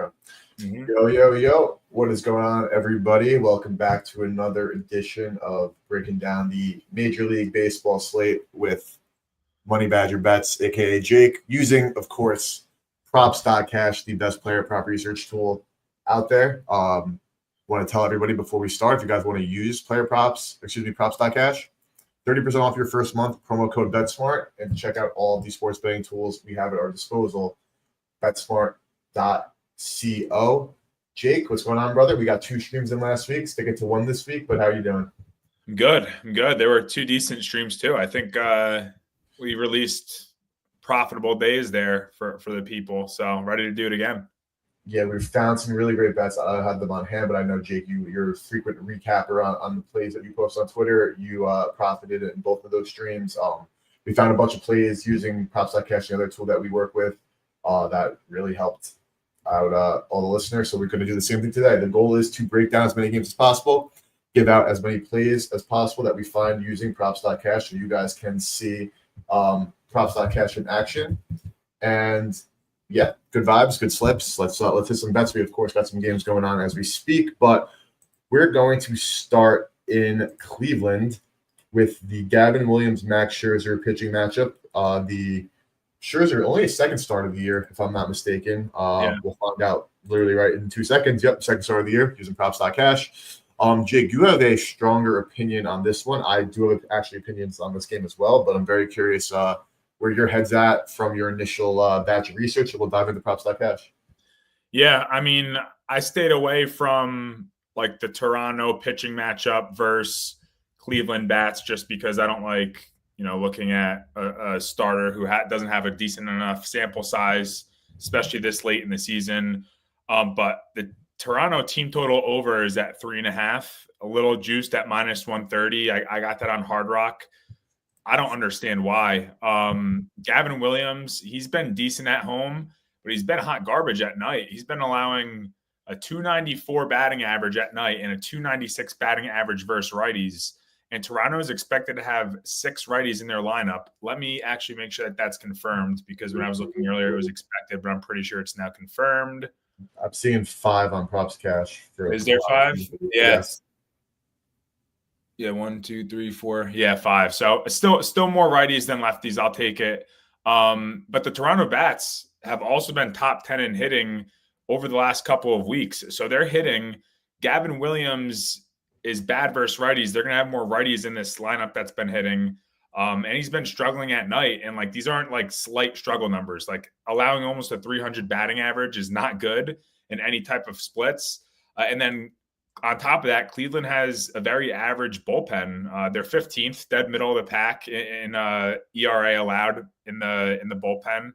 intro. Mm-hmm. Yo. What is going on, everybody? Welcome back to another edition of breaking down the Major League Baseball slate with Money Badger Bets, a.k.a. Jake, using, of course, Props.cash, the best player prop research tool out there. Want to tell everybody before we start, if you guys want to use Props.cash, 30% off your first month, promo code BetSmart, and to check out all of the sports betting tools we have at our disposal, betsmart.co. Jake, what's going on, brother? We got 2 streams in last week, sticking to 1 this week, but how are you doing? I'm good. There were 2 decent streams too. I think we released profitable days there for the people, so ready to do it again. Yeah, we've found some really great bets. I don't have them on hand, but I know, Jake, you're a frequent recapper on the plays that you post on Twitter. You profited in both of those streams. We found a bunch of plays using Props.cash, the other tool that we work with, that really helped out all the listeners. So we're going to do the same thing today. The goal is to break down as many games as possible, give out as many plays as possible that we find using Props.cash so you guys can see Props.cash in action. And yeah, good vibes, good slips. Let's hit some bets. We, of course, got some games going on as we speak, but we're going to start in Cleveland with the Gavin Williams Max Scherzer pitching matchup. The Scherzer only a second start of the year, if I'm not mistaken. We'll find out literally right in 2 seconds. Yep, second start of the year using Props.cash. Jake, you have a stronger opinion on this one. I do have actually opinions on this game as well, but I'm very curious where your head's at from your initial batch of research, and we'll dive into Props.cash. Yeah, I mean, I stayed away from like the Toronto pitching matchup versus Cleveland bats just because I don't like, looking at a starter who doesn't have a decent enough sample size, especially this late in the season. But the Toronto team total over is at 3.5, a little juiced at -130. I got that on Hard Rock. I don't understand why. Gavin Williams, he's been decent at home, but he's been hot garbage at night. He's been allowing a 294 batting average at night and a 296 batting average versus righties. And Toronto is expected to have 6 righties in their lineup. Let me actually make sure that that's confirmed, because when I was looking earlier, it was expected, but I'm pretty sure it's now confirmed. I'm seeing 5 on Props.cash. Is there 5? Yes. Yeah, 1, 2, 3, 4. Yeah, 5. So still more righties than lefties. I'll take it. But the Toronto bats have also been top 10 in hitting over the last couple of weeks. So they're hitting. Gavin Williams is bad versus righties. They're going to have more righties in this lineup that's been hitting. And he's been struggling at night. And like, these aren't like slight struggle numbers. Like allowing almost a 300 batting average is not good in any type of splits. And then on top of that, Cleveland has a very average bullpen. They're 15th, dead middle of the pack in ERA allowed in the bullpen.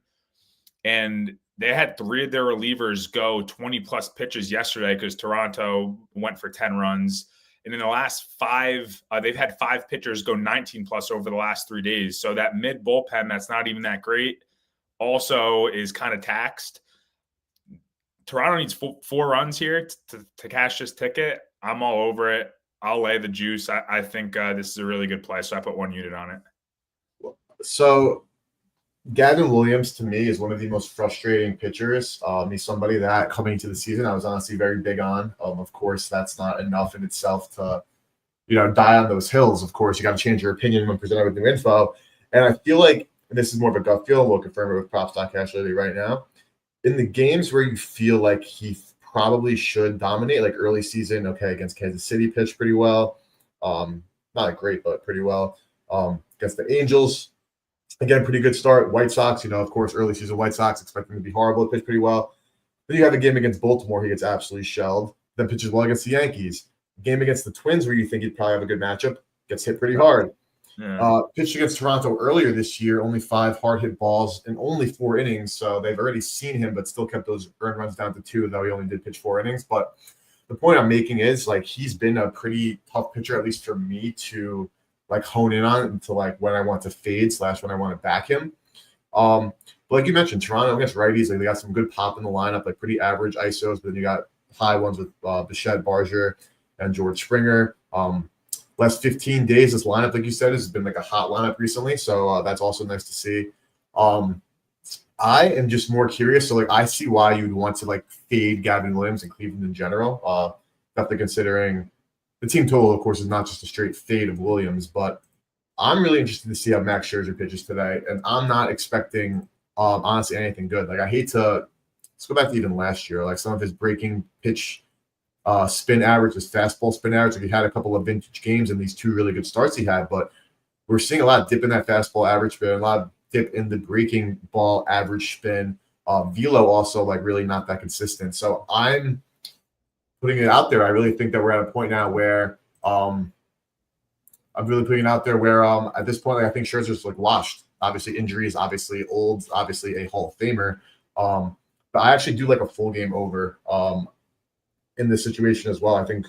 And they had 3 of their relievers go 20-plus pitches yesterday because Toronto went for 10 runs. And in the last 5, they've had 5 pitchers go 19-plus over the last 3 days. So that mid-bullpen that's not even that great also is kind of taxed. Toronto needs 4 runs here to cash this ticket. I'm all over it. I'll lay the juice. I think this is a really good play, so I put 1 unit on it. So Gavin Williams, to me, is one of the most frustrating pitchers. He's somebody that coming into the season I was honestly very big on. Of course, that's not enough in itself to, die on those hills. Of course, you got to change your opinion when presented with new info. And I feel like this is more of a gut feel. We'll confirm it with Props.cash literally right now. In the games where you feel like he probably should dominate, like early season, okay, against Kansas City, pitched pretty well. Not great, but pretty well. Against the Angels, again, pretty good start. White Sox, of course, early season White Sox, expect him to be horrible, pitch pretty well. Then you have a game against Baltimore, he gets absolutely shelled. Then pitches well against the Yankees. Game against the Twins, where you think he'd probably have a good matchup, gets hit pretty hard. Yeah. Pitched against Toronto earlier this year, only 5 hard hit balls in only 4 innings. So they've already seen him, but still kept those earned runs down to 2, though he only did pitch 4 innings. But the point I'm making is, like, he's been a pretty tough pitcher, at least for me, to like hone in on until like when I want to fade / when I want to back him. But like you mentioned, Toronto against righties, like they got some good pop in the lineup, like pretty average ISOs, but then you got high ones with Bichette, Barger, and George Springer. Last 15 days, this lineup, like you said, has been like a hot lineup recently. So that's also nice to see. I am just more curious. So, like, I see why you'd want to like fade Gavin Williams and Cleveland in general. Definitely considering the team total, of course, is not just a straight fade of Williams, but I'm really interested to see how Max Scherzer pitches today, and I'm not expecting honestly anything good. Like, I hate to let's go back to even last year. Like, some of his breaking pitch spin average, his fastball spin average. Like, he had a couple of vintage games and these two really good starts he had, but we're seeing a lot of dip in that fastball average spin, a lot of dip in the breaking ball average spin. Velo also like really not that consistent. So I'm putting it out there. I really think that we're at a point now where I'm really putting it out there where at this point, like, I think Scherzer's like washed. Obviously, injuries, obviously old, obviously a Hall of Famer. But I actually do like a full game over in this situation as well. I think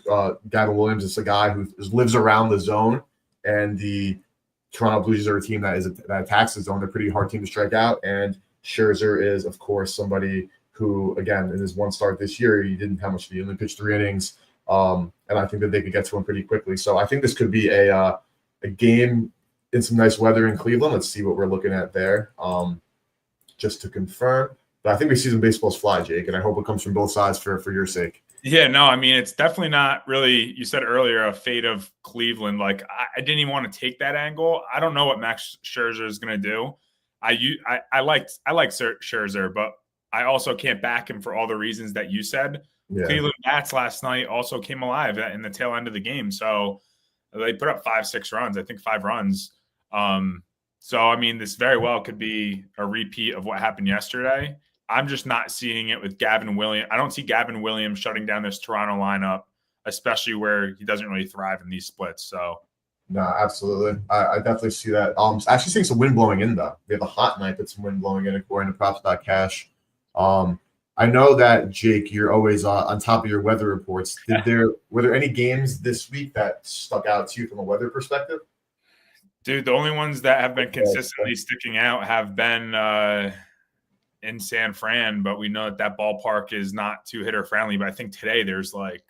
Gavin Williams is a guy who lives around the zone, and the Toronto Blue Jays are a team that attacks the zone. They're a pretty hard team to strike out, and Scherzer is, of course, somebody who, again, in his one start this year, he didn't have much. He only pitched 3 innings, and I think that they could get to him pretty quickly. So I think this could be a game in some nice weather in Cleveland. Let's see what we're looking at there, just to confirm. But I think we see some baseballs fly, Jake, and I hope it comes from both sides for your sake. Yeah, no, I mean, it's definitely not really, you said earlier, a fate of Cleveland. Like, I didn't even want to take that angle. I don't know what Max Scherzer is going to do. I like Scherzer, but I also can't back him for all the reasons that you said. Yeah. Cleveland bats last night also came alive in the tail end of the game. So they put up 5-6 runs, I think 5 runs. So, I mean, this very well could be a repeat of what happened yesterday. I'm just not seeing it with Gavin Williams. I don't see Gavin Williams shutting down this Toronto lineup, especially where he doesn't really thrive in these splits. So, no, absolutely. I definitely see that. Actually seeing some wind blowing in, though. We have a hot night, but some wind blowing in according to props.cash. I know that, Jake, you're always on top of your weather reports. Were there any games this week that stuck out to you from a weather perspective? Dude, the only ones that have been consistently sticking out have been in San Fran, but we know that ballpark is not too hitter friendly. But I think today there's like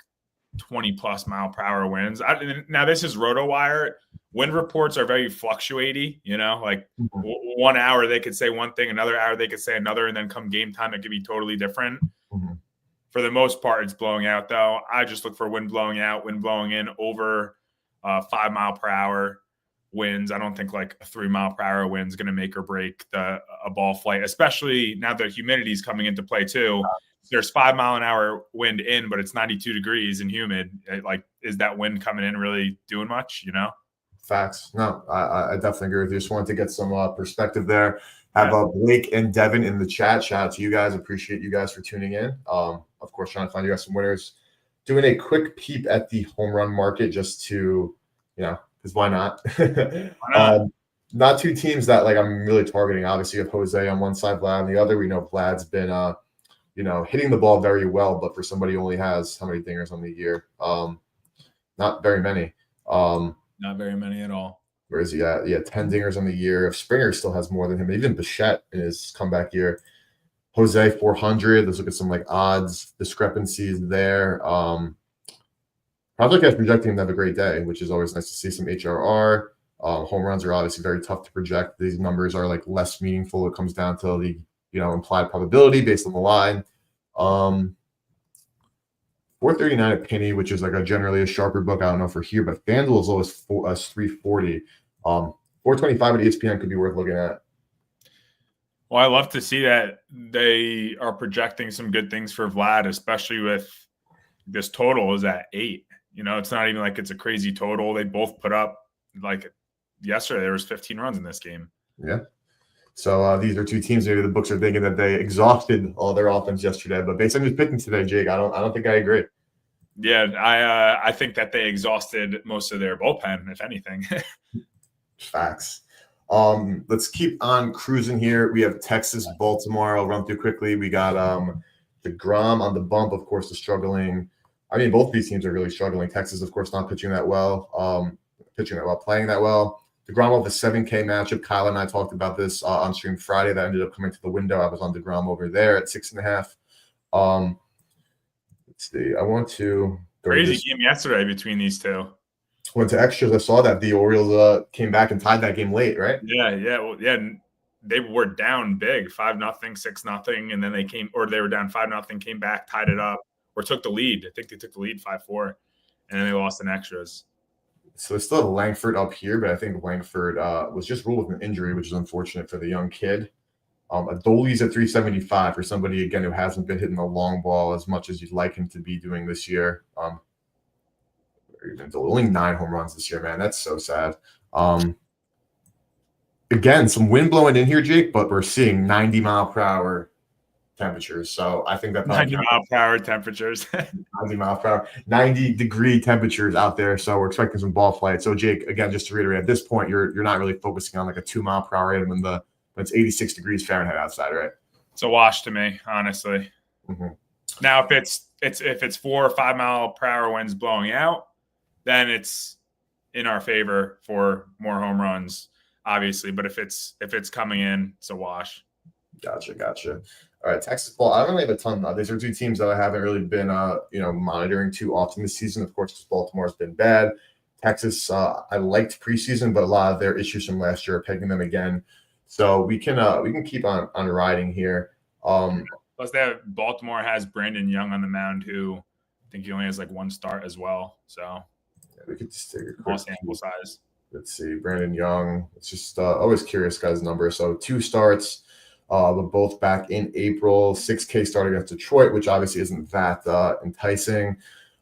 20+ mile per hour winds. Now this is RotoWire. Wind reports are very fluctuating, like 1 hour they could say one thing, another hour they could say another, and then come game time it could be totally different. For the most part, it's blowing out though. I just look for wind blowing out, wind blowing in over 5 mile per hour winds. I don't think like a 3 mile per hour wind is going to make or break a ball flight, especially now that humidity is coming into play too. There's 5 mile an hour wind in, but it's 92 degrees and humid. Like, is that wind coming in really doing much? Facts. No, I definitely agree with you. Just wanted to get some perspective there. Have Blake and Devin in the chat. Shout out to you guys. Appreciate you guys for tuning in. Of course, trying to find you guys some winners. Doing a quick peep at the home run market just to, because why not? Not two teams that like I'm really targeting. Obviously, you have Jose on one side, Vlad on the other. We know Vlad's been hitting the ball very well, but for somebody who only has how many dingers on the year? Not very many. Not very many at all. Where is he at? Yeah, 10 dingers on the year. If Springer still has more than him, even Bichette in his comeback year. Jose 400. Let's look at some like odds discrepancies there. Probably guys projecting him to have a great day, which is always nice to see. Some HRR. Home runs are obviously very tough to project. These numbers are like less meaningful. It comes down to the implied probability based on the line. 439 at Penny, which is like generally a sharper book. I don't know for here, but FanDuel is always 340. 425 at ESPN could be worth looking at. Well, I love to see that they are projecting some good things for Vlad, especially with this total is at 8. It's not even like it's a crazy total. They both put up, like yesterday, there was 15 runs in this game. Yeah. So these are two teams. Maybe the books are thinking that they exhausted all their offense yesterday. But based on who's picking today, Jake, I don't think I agree. Yeah, I think that they exhausted most of their bullpen, if anything. Facts. Let's keep on cruising here. We have Texas, Baltimore. I'll run through quickly. We got DeGrom on the bump, of course, the struggling. I mean, both these teams are really struggling. Texas, of course, not pitching that well, playing that well. DeGrom with a 7K matchup. Kyle and I talked about this on stream Friday. That ended up coming to the window. I was on DeGrom over there at 6.5. Let's see. I want to crazy game yesterday between these two. Went to extras. I saw that the Orioles came back and tied that game late, right? Yeah. Well, yeah. they were down big, 5-0, 6-0, and then they were down 5-0, came back, tied it up, or took the lead. I think they took the lead 5-4, and then they lost in extras. So they still have Langford up here, but I think Langford was just ruled with an injury, which is unfortunate for the young kid. Adoli's at 375 for somebody, again, who hasn't been hitting the long ball as much as you'd like him to be doing this year. Only 9 home runs this year, man. That's so sad. Again, some wind blowing in here, Jake, but we're seeing 90-mile-per-hour temperatures. So I think that 90-mile-per-hour temperatures. 90-mile-per-hour, 90-degree temperatures out there. So we're expecting some ball flight. So Jake, again, just to reiterate, at this point, you're not really focusing on like a 2-mile-per-hour rate when it's 86 degrees Fahrenheit outside, right? It's a wash to me, honestly. Mm-hmm. Now, if it's 4 or 5 mile per hour winds blowing out, then it's in our favor for more home runs, obviously. But if it's coming in, it's a wash. Gotcha. All right, Texas ball. I don't really have a ton. These are 2 teams that I haven't really been, monitoring too often this season. Of course, Baltimore's been bad. Texas, I liked preseason, but a lot of their issues from last year are pegging them again. So we can keep on riding here. Plus, Baltimore has Brandon Young on the mound, who I think he only has like 1 start as well. So yeah, we could just take a small sample size. Let's see, Brandon Young. It's just always curious guy's number. So 2 starts, but both back in April. 6K start against Detroit, which obviously isn't that enticing.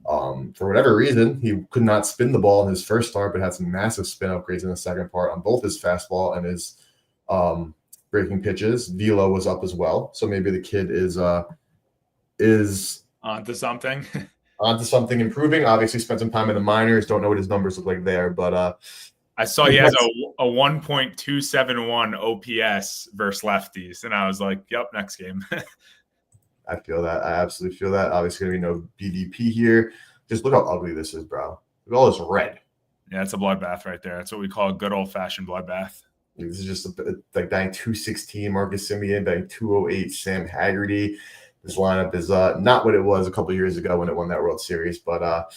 For whatever reason, he could not spin the ball in his first start, but had some massive spin upgrades in the second part on both his fastball and his breaking pitches. Velo was up as well, so maybe the kid is onto something. Onto something, improving. Obviously, spent some time in the minors. Don't know what his numbers look like there, but I saw he has a 1.271 OPS versus lefties, and I was like, "Yep, next game." I feel that. I absolutely feel that. Obviously, going to be no BDP here. Just look how ugly this is, bro. Look at all this red. Yeah, it's a bloodbath right there. That's what we call a good old-fashioned bloodbath. This is just like batting 216, Marcus Semien, batting 208, Sam Haggerty. This lineup is not what it was a couple years ago when it won that World Series, but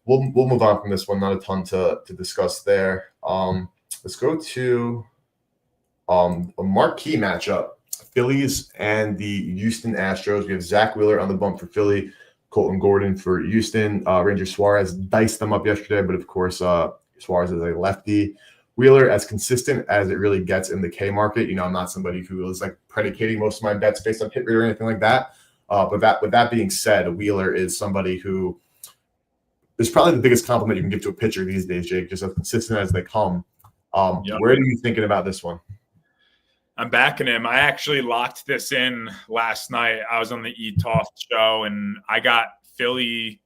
we'll move on from this one. Not a ton to discuss there. Let's go to a marquee matchup: Phillies and the Houston Astros. We have Zach Wheeler on the bump for Philly, Colton Gordon for Houston. Ranger Suarez diced them up yesterday, but of course, Suarez is a lefty. Wheeler, as consistent as it really gets in the K market. I'm not somebody who is like predicating most of my bets based on hit rate or anything like that. But with that being said, Wheeler is somebody who is probably the biggest compliment you can give to a pitcher these days, Jake, just as consistent as they come. Yep. Where are you thinking about this one? I'm backing him. I actually locked this in last night. I was on the E-Toft show, and I got Philly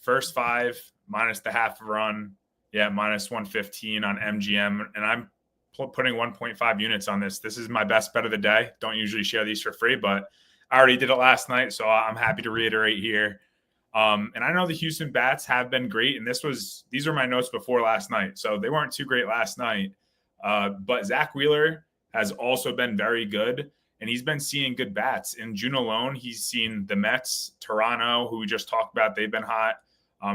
first 5 minus the half run. Yeah, minus 115 on MGM, and I'm putting 1.5 units on this. This is my best bet of the day. Don't usually share these for free, but I already did it last night, so I'm happy to reiterate here. And I know the Houston bats have been great, and these are my notes before last night, so they weren't too great last night. But Zach Wheeler has also been very good, and he's been seeing good bats. In June alone, he's seen the Mets, Toronto, who we just talked about. They've been hot.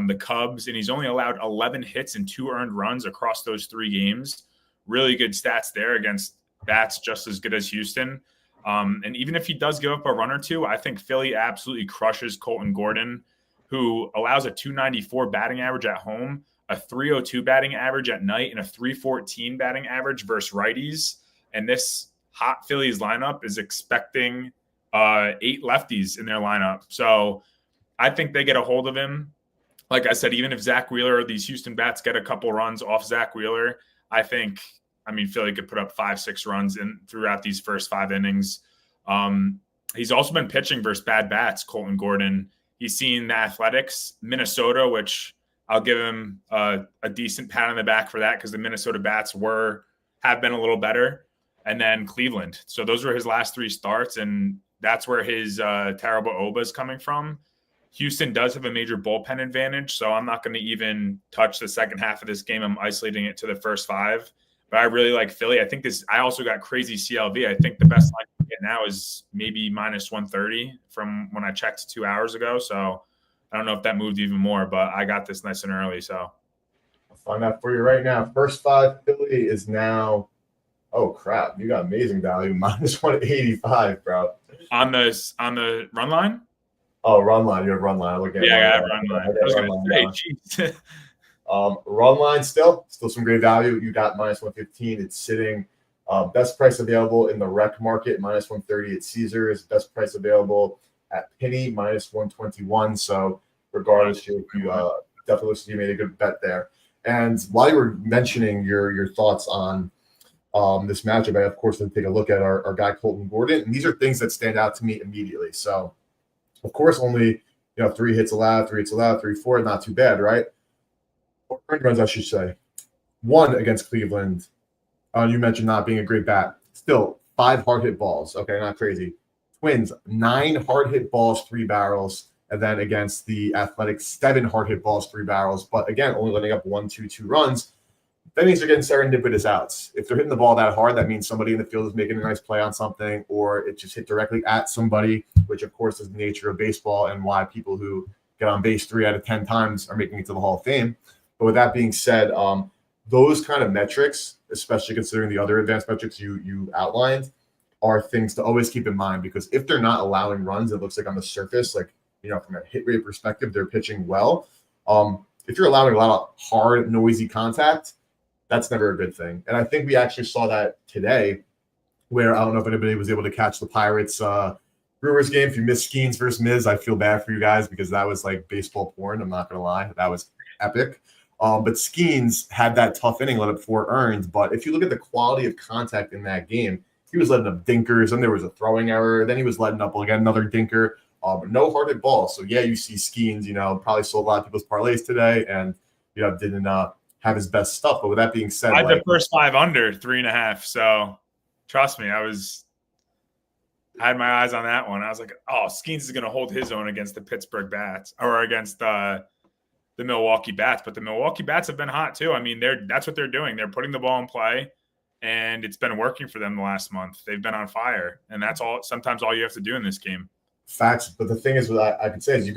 The Cubs, and he's only allowed 11 hits and 2 earned runs across those 3 games. Really good stats there against bats just as good as Houston. And even if he does give up a run or 2, I think Philly absolutely crushes Colton Gordon, who allows a 294 batting average at home, a 302 batting average at night, and a 314 batting average versus righties. And this hot Phillies lineup is expecting 8 lefties in their lineup. So I think they get a hold of him. Like I said, even if Zach Wheeler or these Houston bats get a couple runs off Zach Wheeler, Philly could put up 5-6 runs throughout these first 5 innings. He's also been pitching versus bad bats, Colton Gordon. He's seen the Athletics, Minnesota, which I'll give him a decent pat on the back for that because the Minnesota bats have been a little better. And then Cleveland. So those were his last 3 starts, and that's where his terrible OBA is coming from. Houston does have a major bullpen advantage, so I'm not going to even touch the second half of this game. I'm isolating it to the first 5. But I really like Philly. I also got crazy CLV. I think the best line I can get now is maybe minus 130 from when I checked 2 hours ago. So I don't know if that moved even more, but I got this nice and early. So I'll find out for you right now. First 5 Philly is now Oh crap! You got amazing value, minus 185, bro. On the run line. Oh, run line. You have run line. I look at Yeah, run I line. got run I line. I got was run gonna line say, now. jeez. Run line still some great value. You got minus 115. It's sitting best price available in the rec market, minus 130 at Caesars. Best price available at Penny, minus 121. So regardless, you definitely looks like you made a good bet there. And while you were mentioning your thoughts on this matchup, I of course did take a look at our guy Colton Gordon, and these are things that stand out to me immediately. So of course, only 3 hits allowed, 3-4, not too bad, right? Or earned runs, I should say. One against Cleveland. You mentioned not being a great bat. Still, 5 hard hit balls. Okay, not crazy. Twins, 9 hard hit balls, 3 barrels. And then against the Athletics, 7 hard hit balls, 3 barrels. But again, only letting up 2 runs. That means they're getting serendipitous outs. If they're hitting the ball that hard, that means somebody in the field is making a nice play on something, or it just hit directly at somebody, which of course is the nature of baseball and why people who get on base 3 out of 10 times are making it to the Hall of Fame. But with that being said, those kind of metrics, especially considering the other advanced metrics you outlined, are things to always keep in mind, because if they're not allowing runs, it looks like on the surface, like, from a hit rate perspective, they're pitching well. If you're allowing a lot of hard, noisy contact, that's never a good thing. And I think we actually saw that today, where I don't know if anybody was able to catch the Pirates Brewers game. If you missed Skeens versus Miz, I feel bad for you guys, because that was like baseball porn. I'm not going to lie. That was epic. But Skeens had that tough inning, let up 4 earned. But if you look at the quality of contact in that game, he was letting up dinkers, and there was a throwing error. Then he was letting up again another dinker. No hard hit ball. So yeah, you see Skeens, probably sold a lot of people's parlays today, and didn't have his best stuff. But with that being said, I had the first 5 under 3.5. So trust me, I had my eyes on that one. I was like, oh, Skeens is going to hold his own against the Pittsburgh Bats, or against the Milwaukee Bats. But the Milwaukee Bats have been hot too. I mean, that's what they're doing. They're putting the ball in play, and it's been working for them the last month. They've been on fire, and that's sometimes all you have to do in this game. Facts. But the thing is, what I could say is you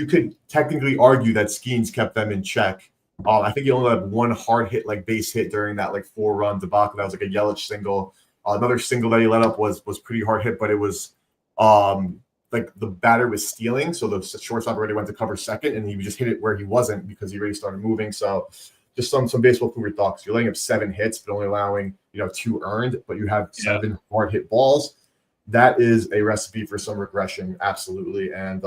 could technically argue that Skeens kept them in check. I think he only had 1 hard hit, like base hit, during that 4-run debacle. That was like a Yelich single. Another single that he let up was pretty hard hit, but it was like the batter was stealing, so the shortstop already went to cover second, and he just hit it where he wasn't because he already started moving. So just some baseball food for thoughts. You're letting up 7 hits, but only allowing 2 earned, but you have 7 hard hit balls. That is a recipe for some regression, absolutely. And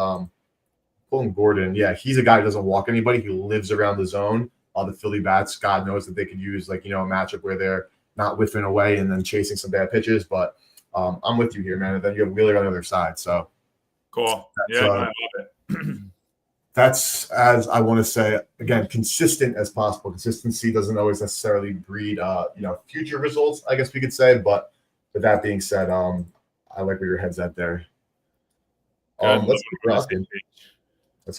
Colton Gordon, yeah, he's a guy who doesn't walk anybody. He lives around the zone. The Philly bats, God knows that they could use a matchup where they're not whiffing away and then chasing some bad pitches. But I'm with you here, man. And then you have Wheeler on the other side. So cool. Yeah, I love it. That's, as I want to say, again, consistent as possible. Consistency doesn't always necessarily breed future results, I guess we could say. But with that being said, I like where your head's at there. Let's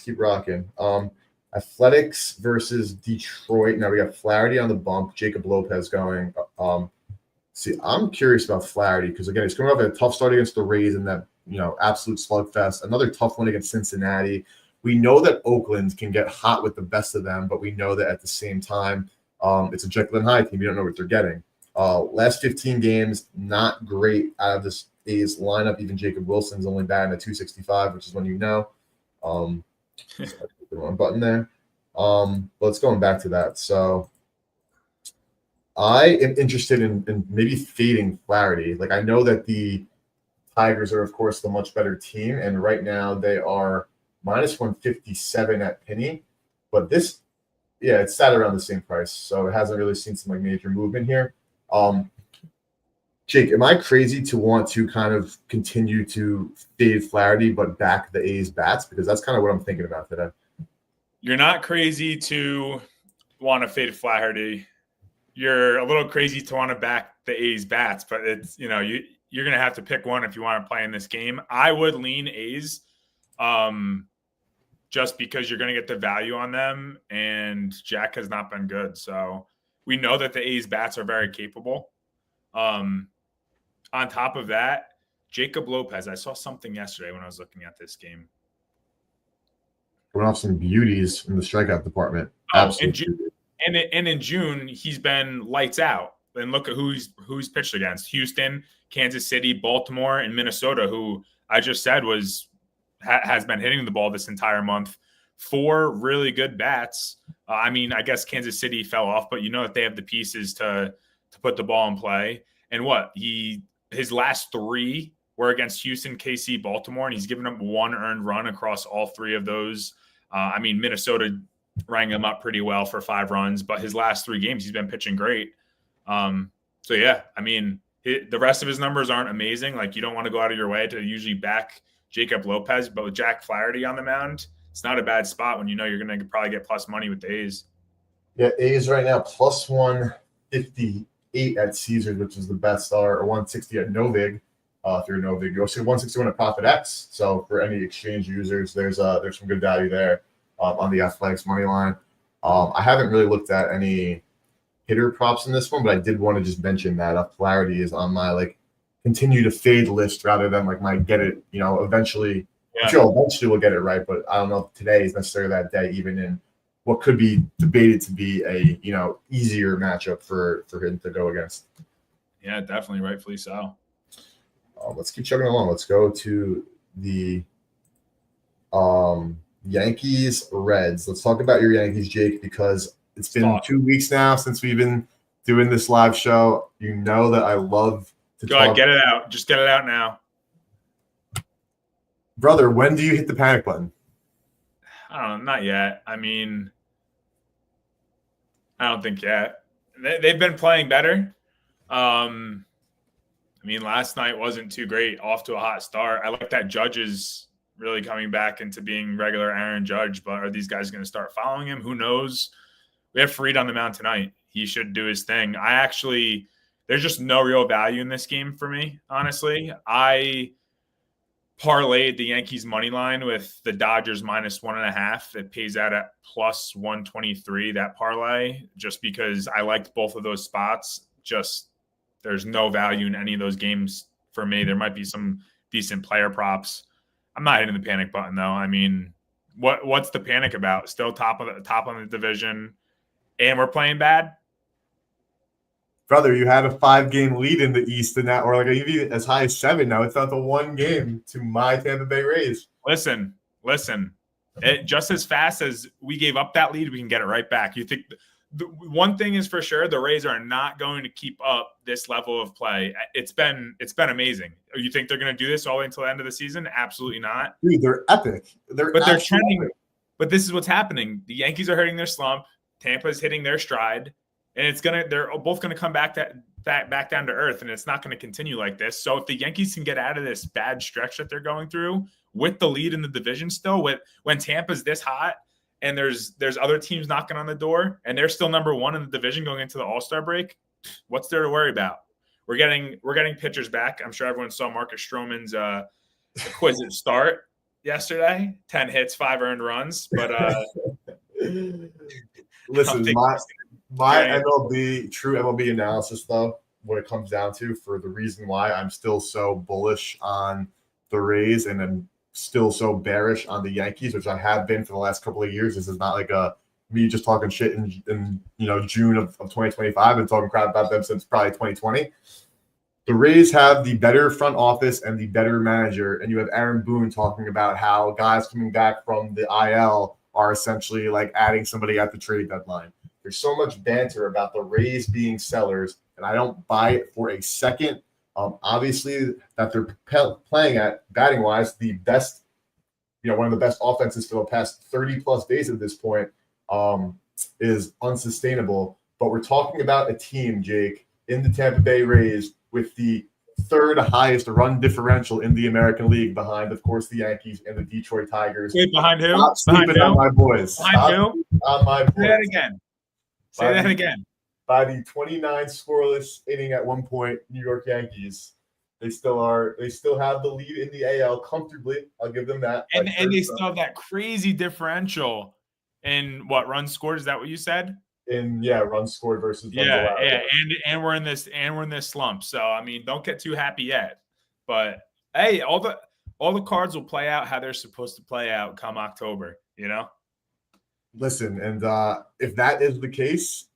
keep rocking. Athletics versus Detroit. Now we got Flaherty on the bump. Jacob Lopez going. I'm curious about Flaherty, because again, he's coming off a tough start against the Rays in that absolute slugfest. Another tough one against Cincinnati. We know that Oakland can get hot with the best of them, but we know that at the same time, it's a Jekyll and Hyde team. You don't know what they're getting. Last 15 games, not great out of this A's lineup. Even Jacob Wilson's only batting at 265, which is when the wrong button there. Let's going back to that. So I am interested in maybe fading Flaherty. I know that the Tigers are, of course, the much better team, and right now they are minus 157 at Penny. But this, it's sat around the same price, so it hasn't really seen some major movement here. Jake, am I crazy to want to kind of continue to fade Flaherty but back the A's bats? Because that's kind of what I'm thinking about today. You're not crazy to want to fade Flaherty. You're a little crazy to want to back the A's bats, but it's, you're going to have to pick one if you want to play in this game. I would lean A's just because you're going to get the value on them, and Jack has not been good. So we know that the A's bats are very capable. On top of that, Jacob Lopez, I saw something yesterday when I was looking at this game. Coming off some beauties in the strikeout department. Absolutely. And in June, he's been lights out. and look at who's pitched against: Houston, Kansas City, Baltimore, and Minnesota, who I just said has been hitting the ball this entire month. 4 really good bats. I mean, I guess Kansas City fell off, but you know that they have the pieces to put the ball in play. And his last 3 were against Houston, KC, Baltimore, and he's given up 1 earned run across all 3 of those. I mean, Minnesota rang him up pretty well for 5 runs, but his last 3 games, he's been pitching great. So yeah, I mean, the rest of his numbers aren't amazing. Like, you don't want to go out of your way to usually back Jacob Lopez, but with Jack Flaherty on the mound, it's not a bad spot when you know you're going to probably get plus money with the A's. Yeah, A's right now plus 158 at Caesars, which is the best star, or 160 at Novig. Through Novig, you also 161 at Profit X. So for any exchange users, there's some good value there on the Athletics money line. I haven't really looked at any hitter props in this one, but I did want to just mention that Flaherty is on my continue to fade list rather than my get it. Eventually, Yeah. Joe eventually will get it right, but I don't know if today is necessarily that day, even in what could be debated to be a easier matchup for him to go against. Yeah, definitely, rightfully so. Let's keep chugging along. Let's go to the Yankees Reds. Let's talk about your Yankees, Jake, because it's been 2 weeks now since we've been doing this live show. You know that I love to Go ahead, get it out. Just get it out now. Brother, when do you hit the panic button? I don't know. Not yet. I mean, I don't think yet. They've been playing better. I mean, last night wasn't too great, off to a hot start. I like that Judge is really coming back into being regular Aaron Judge, but are these guys going to start following him? Who knows? We have Fried on the mound tonight. He should do his thing. There's just no real value in this game for me, honestly. I parlayed the Yankees money line with the Dodgers minus 1.5. It pays out at plus 123, that parlay, just because I liked both of those spots. Just there's no value in any of those games for me. There might be some decent player props. I'm not hitting the panic button though. I mean, what's the panic about? Still top on the division, and we're playing bad. Brother, you had a 5-game lead in the East, and that, or even as high as 7 now. It's not the 1 game to my Tampa Bay Rays. Listen. Just as fast as we gave up that lead, we can get it right back. You think the one thing is for sure, the Rays are not going to keep up this level of play. It's been amazing. You think they're going to do this all the way until the end of the season? Absolutely not. Dude, they're epic. They're trending. Epic. But this is what's happening. The Yankees are hitting their slump. Tampa's hitting their stride. And they're both going to come back down to earth, and it's not going to continue like this. So if the Yankees can get out of this bad stretch that they're going through with the lead in the division still, when Tampa's this hot and there's other teams knocking on the door and they're still number 1 in the division going into the All-Star break, what's there to worry about? We're getting pitchers back. I'm sure everyone saw Marcus Stroman's exquisite start yesterday. 10 hits, 5 earned runs. But listen, my true MLB analysis, though, what it comes down to for the reason why I'm still so bullish on the Rays and I'm still so bearish on the Yankees, which I have been for the last couple of years. This is not like me just talking shit in June of 2025 and talking crap about them since probably 2020. The Rays have the better front office and the better manager, and you have Aaron Boone talking about how guys coming back from the IL are essentially like adding somebody at the trade deadline. There's so much banter about the Rays being sellers, and I don't buy it for a second. Obviously, that they're playing at batting-wise the best, one of the best offenses for the past 30-plus days at this point is unsustainable. But we're talking about a team, Jake, in the Tampa Bay Rays with the 3rd highest run differential in the American League behind, of course, the Yankees and the Detroit Tigers. Wait, behind who? Stop sleeping on my boys. Behind who? On my boys. Say that again. Say that again. By the 29 scoreless inning at one point, New York Yankees, they still have the lead in the AL comfortably. I'll give them that. And they still have that crazy differential in what runs scored. Is that what you said? Runs scored versus runs allowed. Yeah. And we're in this slump. So I mean, don't get too happy yet. But hey, all the cards will play out how they're supposed to play out come October. Listen, and if that is the case,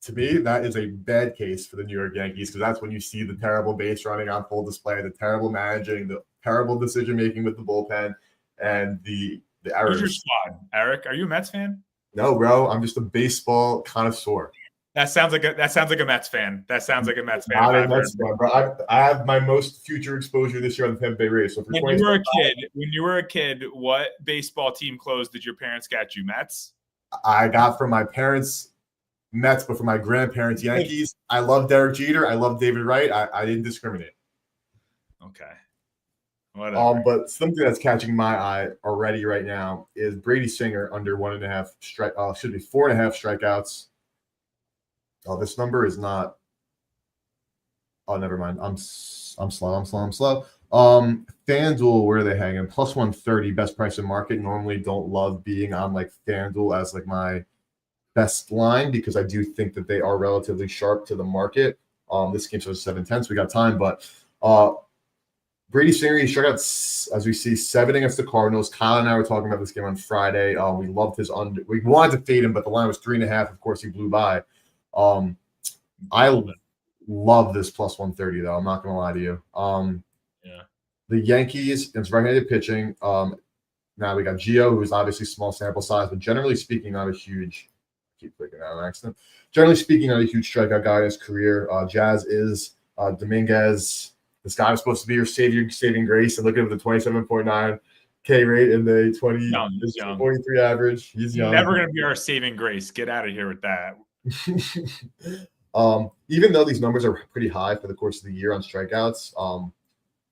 to me, that is a bad case for the New York Yankees because that's when you see the terrible base running on full display, the terrible managing, the terrible decision making with the bullpen, and the Who's your errors. squad, Eric? Are you a Mets fan? No, bro, I'm just a baseball connoisseur. That sounds like a Mets fan. That sounds like a Mets fan. Not a Mets fan, bro. I have my most future exposure this year on the Tampa Bay Rays. So for when you were a kid, what baseball team clothes did your parents get you? Mets? I got from my parents Mets, but from my grandparents Yankees. I love Derek Jeter. I love David Wright. I didn't discriminate. Okay. Whatever. But something that's catching my eye already right now is Brady Singer under 4.5 strikeouts. Oh, this number is not. Oh, never mind. I'm slow. FanDuel, where are they hanging? Plus 130, best price in market. Normally don't love being on like FanDuel as like my best line because I do think that they are relatively sharp to the market. This game shows 7-10, so we got time. But Brady Singer, he struck out, as we see, 7 against the Cardinals. Kyle and I were talking about this game on Friday. We loved his under. We wanted to fade him, but the line was 3.5. Of course, he blew by. I love this plus 130, though. I'm not going to lie to you. Yeah. The Yankees, it's right-handed pitching. Now we got Gio, who's obviously small sample size, but generally speaking, not a huge – keep clicking out on accident. Generally speaking, not a huge strikeout guy in his career. Jazz is Dominguez. This guy was supposed to be your saving grace, and look at the 27.9 K rate and the 43 average. He's young. Never going to be our saving grace. Get out of here with that. Even though these numbers are pretty high for the course of the year on strikeouts,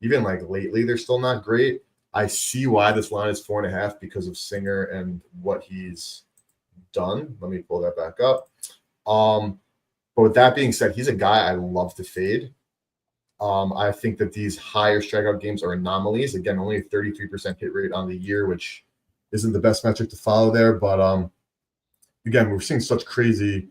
even like lately, they're still not great. I see why this line is 4.5 because of Singer and what he's done. Let me pull that back up. But with that being said, he's a guy I love to fade. I think that these higher strikeout games are anomalies. Again, only a 33% hit rate on the year, which isn't the best metric to follow there. But again, we're seeing such crazy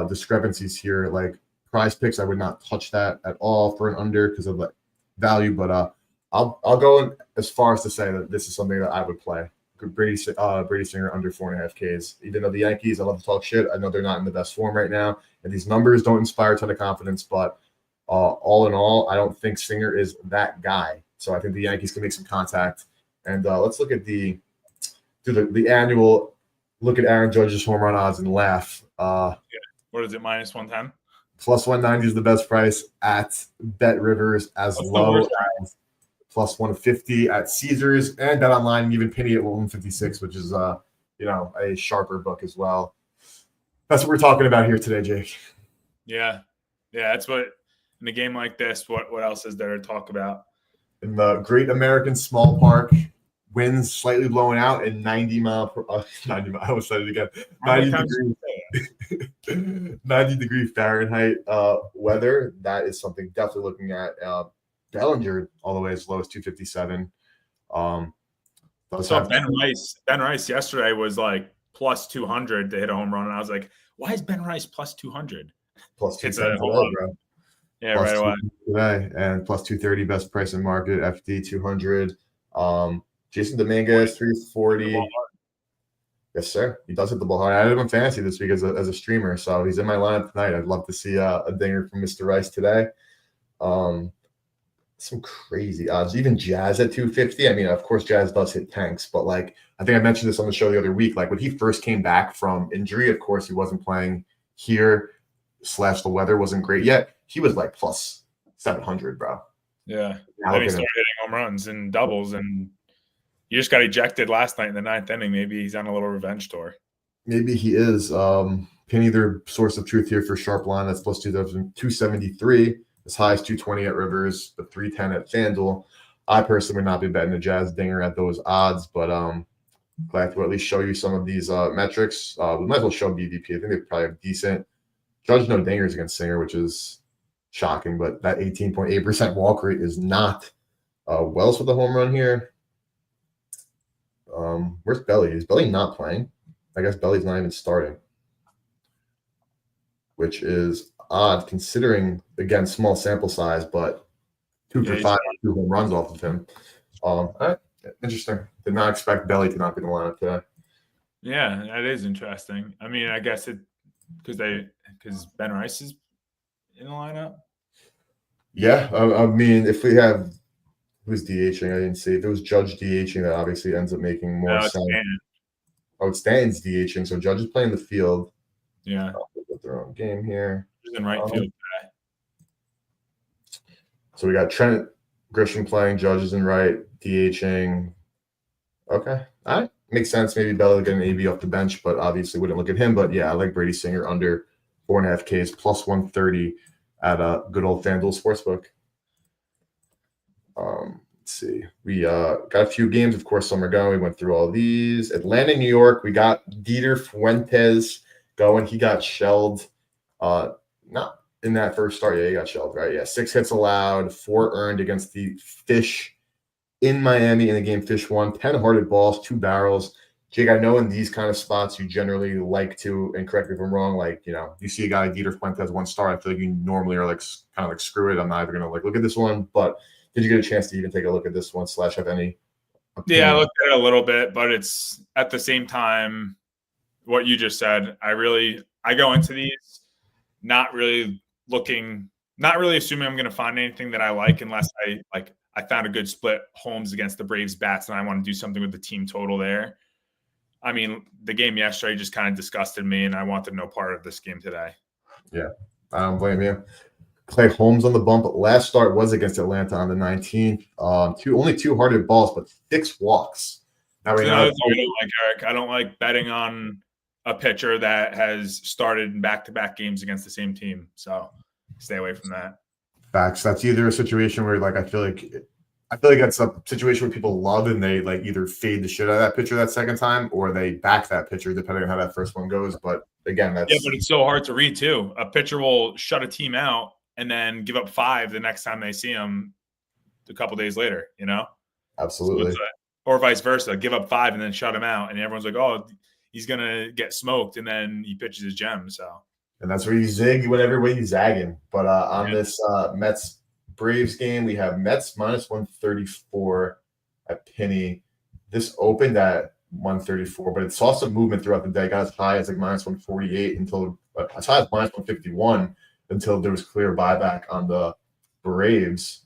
discrepancies here. Like prize picks, I would not touch that at all for an under because of the value. But I'll go as far as to say that this is something that I would play. Brady Singer under 4.5 Ks. Even though the Yankees, I love to talk shit. I know they're not in the best form right now, and these numbers don't inspire a ton of confidence. But all in all, I don't think Singer is that guy. So I think the Yankees can make some contact. And let's look at the annual look at Aaron Judge's home run odds and laugh. What is it, minus 110? Plus 190 is the best price at Bet Rivers, as low as plus 150 at Caesars, and Bet Online, even Penny at 156, which is a sharper book as well. That's what we're talking about here today, Jake. Yeah, that's what. In a game like this, what else is there to talk about? In the Great American Small Park, winds slightly blowing out and 90 mile per 90 mile, I almost said it again. 90 degree Fahrenheit weather. That is something definitely looking at. Bellinger all the way as low as 257. So Ben Rice yesterday was like plus 200 to hit a home run, and I was like, why is Ben Rice plus 200? Plus 210 today, bro. Yeah, plus right away. Today, and plus 230 best price in market, FD 200. Jason Dominguez 340. Yes, sir. He does hit the ball hard. I had him in fantasy this week as a streamer, so he's in my lineup tonight. I'd love to see a dinger from Mr. Rice today. Some crazy odds. Even Jazz at 250. I mean, of course, Jazz does hit tanks, but like I think I mentioned this on the show the other week. Like when he first came back from injury, of course, he wasn't playing here. / the weather wasn't great yet. He was like plus 700, bro. Yeah. Then he started hitting home runs and doubles, and he just got ejected last night in the 9th inning. Maybe he's on a little revenge tour. Maybe he is. Penny, their source of truth here for sharp line. That's plus 273, as high as 220 at Rivers, but 310 at FanDuel. I personally would not be betting a Jazz dinger at those odds, but glad to at least show you some of these metrics. We might as well show BVP. I think they probably have decent. Judge no dingers against Singer, which is shocking, but that 18.8% walk rate is not Wells with the home run here. Where's Belly? Is Belly not playing? I guess Belly's not even starting, which is odd considering, again, small sample size, but 2 for 5, 2 home runs off of him. All right. Interesting. Did not expect Belly to not be in the lineup today. Yeah, that is interesting. I mean, I guess it because because Ben Rice is in the lineup. Yeah, I mean, if we have who's DHing, I didn't see. If it was Judge DHing, that obviously ends up making more No, it's sense. Stanton. Oh, it's Stanton's DHing, so Judge is playing the field. Yeah, With their own game here. he's in right field. So we got Trent Grisham playing, Judge is in right, DHing. Okay, all right, makes sense. Maybe Bella get an AB off the bench, but obviously wouldn't look at him. But yeah, I like Brady Singer under 4.5 Ks plus 130 at a good old FanDuel Sportsbook. Let's see. We got a few games, of course. Some are going. We went through all these. Atlanta, New York. We got Dieter Fuentes going. He got shelled. Not in that first start. Yeah, he got shelled, right? Yeah, 6 hits allowed, 4 earned against the Fish in Miami in the game. Fish won 10 hearted balls, 2 barrels. Jake, I know in these kind of spots you generally like to, and correct me if I'm wrong, like, you know, you see a guy like Dieter Fuentes 1 star, I feel like you normally are like kind of like screw it. I'm not even gonna like look at this one, but did you get a chance to even take a look at this one / have any opinion? Yeah, I looked at it a little bit, but it's at the same time what you just said. I go into these not really assuming I'm going to find anything that I like unless I found a good split Holmes against the Braves bats and I want to do something with the team total there. I mean, the game yesterday just kind of disgusted me and I wanted no part of this game today. Yeah, I don't blame you. Clay Holmes on the bump. Last start was against Atlanta on the 19th. Only 2 hearted balls, but 6 walks. Now we know. I don't like, Eric. I don't like betting on a pitcher that has started in back-to-back games against the same team. So stay away from that. Facts. That's either a situation where like I feel like that's a situation where people love and they like either fade the shit out of that pitcher that second time or they back that pitcher depending on how that first one goes. But again, but it's so hard to read too. A pitcher will shut a team out and then give up 5 the next time they see him a couple days later, you know? Absolutely. Or vice versa, give up 5 and then shut him out. And everyone's like, oh, he's going to get smoked. And then he pitches his gem. So, and that's where you zig whatever way you zagging. But on this Mets Braves game, we have Mets minus 134 at Penny. This opened at 134, but it saw some movement throughout the day. Got as high as like minus 148 until as high as minus 151 until there was clear buyback on the Braves.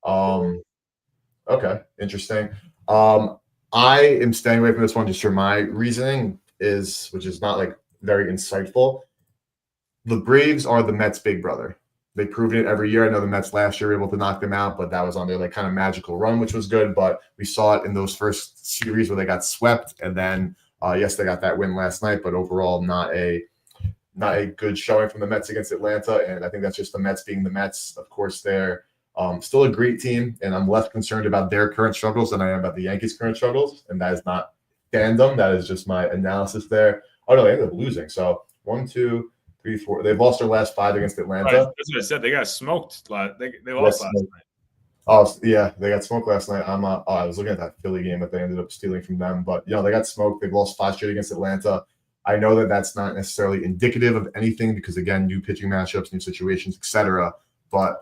Okay, interesting. I am staying away from this one just for my reasoning which is not like very insightful. The Braves are the Mets' big brother. They proved it every year. I know the Mets last year were able to knock them out, but that was on their like kind of magical run, which was good. But we saw it in those first series where they got swept, and then yes, they got that win last night, but overall not a good showing from the Mets against Atlanta. And I think that's just the Mets being the Mets. Of course, they're still a great team, and I'm less concerned about their current struggles than I am about the Yankees' current struggles. And that is not fandom. That is just my analysis there. Oh, no, they ended up losing. So 1, 2, 3, 4. They've lost their last 5 against Atlanta. Right. That's what I said. They got smoked. They lost last night. Oh, yeah, they got smoked last night. I was looking at that Philly game that they ended up stealing from them. But, they got smoked. They've lost 5 straight against Atlanta. I know that that's not necessarily indicative of anything because, again, new pitching matchups, new situations, etc. But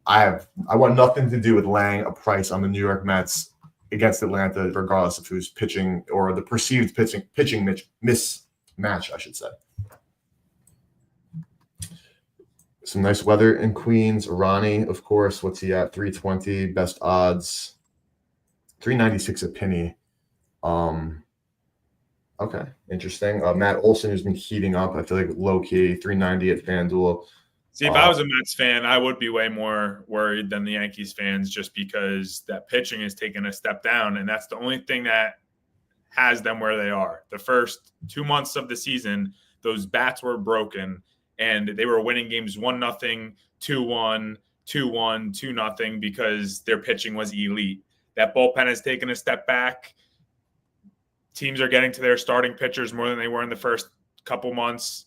I want nothing to do with laying a price on the New York Mets against Atlanta, regardless of who's pitching or the perceived pitching mismatch, I should say. Some nice weather in Queens. Ronnie, of course. What's he at? 320 best odds. 396 a penny. Okay, interesting. Matt Olson has been heating up. I feel like low key 390 at FanDuel. See, if I was a Mets fan, I would be way more worried than the Yankees fans just because that pitching is taking a step down, and that's the only thing that has them where they are. The first 2 months of the season, those bats were broken, and they were winning games 1-0, 2-1, 2-1, 2-0 because their pitching was elite. That bullpen has taken a step back. Teams are getting to their starting pitchers more than they were in the first couple months.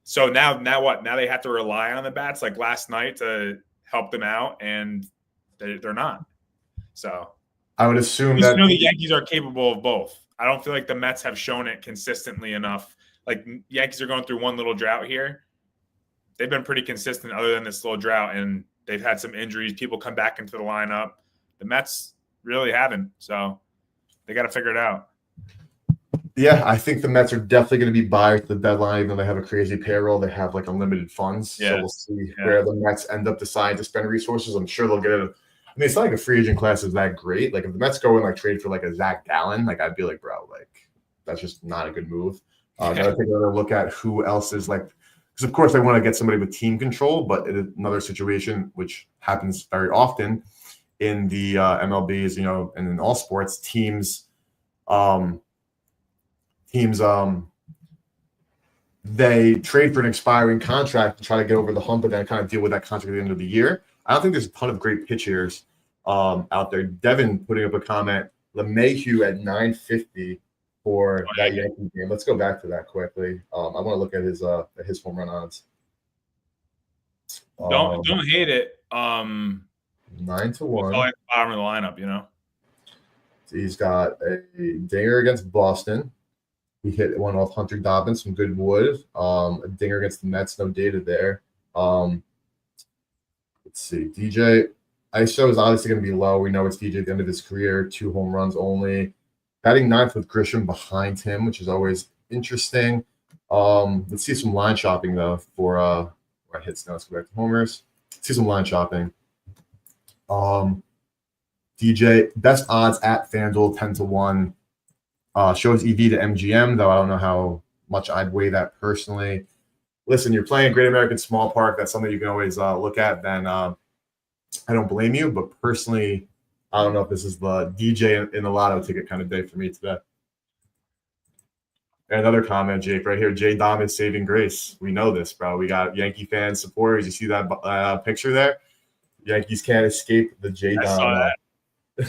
So now what? Now they have to rely on the bats like last night to help them out, and they're not. So I would assume that the Yankees are capable of both. I don't feel like the Mets have shown it consistently enough. Like Yankees are going through one little drought here. They've been pretty consistent other than this little drought, and they've had some injuries. People come back into the lineup. The Mets really haven't. So they got to figure it out. Yeah, I think the Mets are definitely going to be buyers at the deadline. Even though they have a crazy payroll, they have like unlimited funds. So Yeah. we'll see Yeah. where the Mets end up deciding to spend resources. I'm sure they'll get it. I mean, it's not like the free agent class is that great. Like if the Mets go and like trade for like a Zach Gallen, like I'd be like, bro, like that's just not a good move. Then I take another look at who else is like, because of course they want to get somebody with team control, but in another situation which happens very often in the MLBs, you know, and in all sports, um, teams they trade for an expiring contract to try to get over the hump and then kind of deal with that contract at the end of the year. I don't think there's a ton of great pitchers out there. Devin putting up a comment, LeMahieu at 950 for that Yankee game. Let's go back to that quickly. I want to look at his home run odds. Don't hate it. 9-1. It's like bottom of the lineup, you know. So he's got a dinger against Boston. He hit one off Hunter Dobbins from good wood. A dinger against the Mets, no data there. Let's see. DJ ISO is obviously going to be low. We know it's DJ at the end of his career, 2 home runs only. Batting ninth with Grisham behind him, which is always interesting. Let's see some line shopping though for where I hits now. Let's go back to homers. Let's see some line shopping. DJ best odds at FanDuel 10-1. Shows EV to MGM, though I don't know how much I'd weigh that personally. Listen, you're playing Great American Small Park. That's something you can always look at. Then I don't blame you, but personally, I don't know if this is the DJ in the lotto ticket kind of day for me today. And another comment, Jake, right here. J Dom is saving grace. We know this, bro. We got Yankee fans, supporters. You see that picture there? Yankees can't escape the J Dom. I saw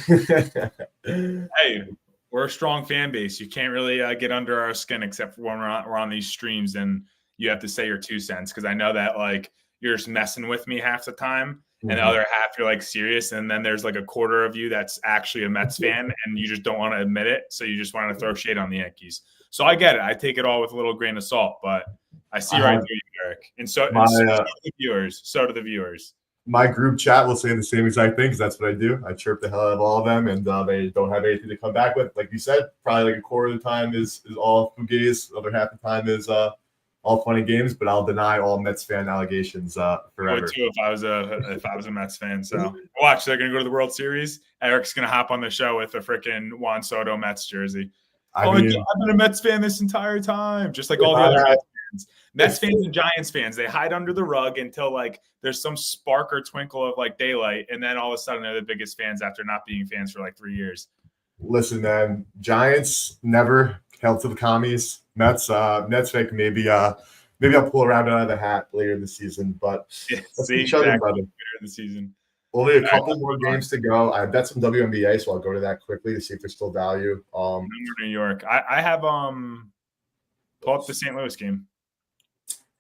that. Hey, we're a strong fan base. You can't really get under our skin except for when we're on these streams and you have to say your 2 cents, because I know that like you're just messing with me half the time, and the other half you're like serious, and then there's like a quarter of you that's actually a Mets fan and you just don't want to admit it, so you just want to throw shade on the Yankees. So I get it. I take it all with a little grain of salt, but I see right through you, Eric. And so do the viewers. So do the viewers. My group chat will say the same exact thing because that's what I do. I chirp the hell out of all of them, and they don't have anything to come back with. Like you said, probably like a quarter of the time is all fugazi. The other half of the time is all funny games. But I'll deny all Mets fan allegations forever. I would too if I was a Mets fan. So watch, they're gonna go to the World Series. Eric's gonna hop on the show with a freaking Juan Soto Mets jersey. I've been a Mets fan this entire time, just like all the other Mets fans. Mets fans and Giants fans, they hide under the rug until like there's some spark or twinkle of like daylight, and then all of a sudden they're the biggest fans after not being fans for like 3 years. Listen, man, Giants never held to the commies. Mets fake maybe I'll pull around out of the hat later this season, but let's see exactly later in the season. Only a couple more games to go. I bet some WNBA, so I'll go to that quickly to see if there's still value. New York. I have pull up the St. Louis game.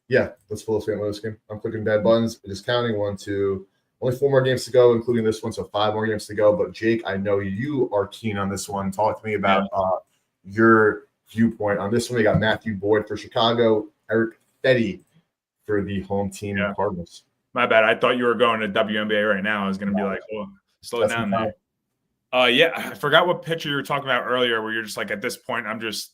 Yeah, let's pull up St. Louis game. I'm clicking bad buttons. Just counting 1, 2. Only 4 more games to go, including this one, so 5 more games to go. But Jake, I know you are keen on this one. Talk to me about your viewpoint on this one. We got Matthew Boyd for Chicago, Eric Fetty for the home team Cardinals. My bad. I thought you were going to WNBA right now. I was going to be like, oh, slow down there. Yeah, I forgot what pitcher you were talking about earlier where you're just like, at this point, I'm just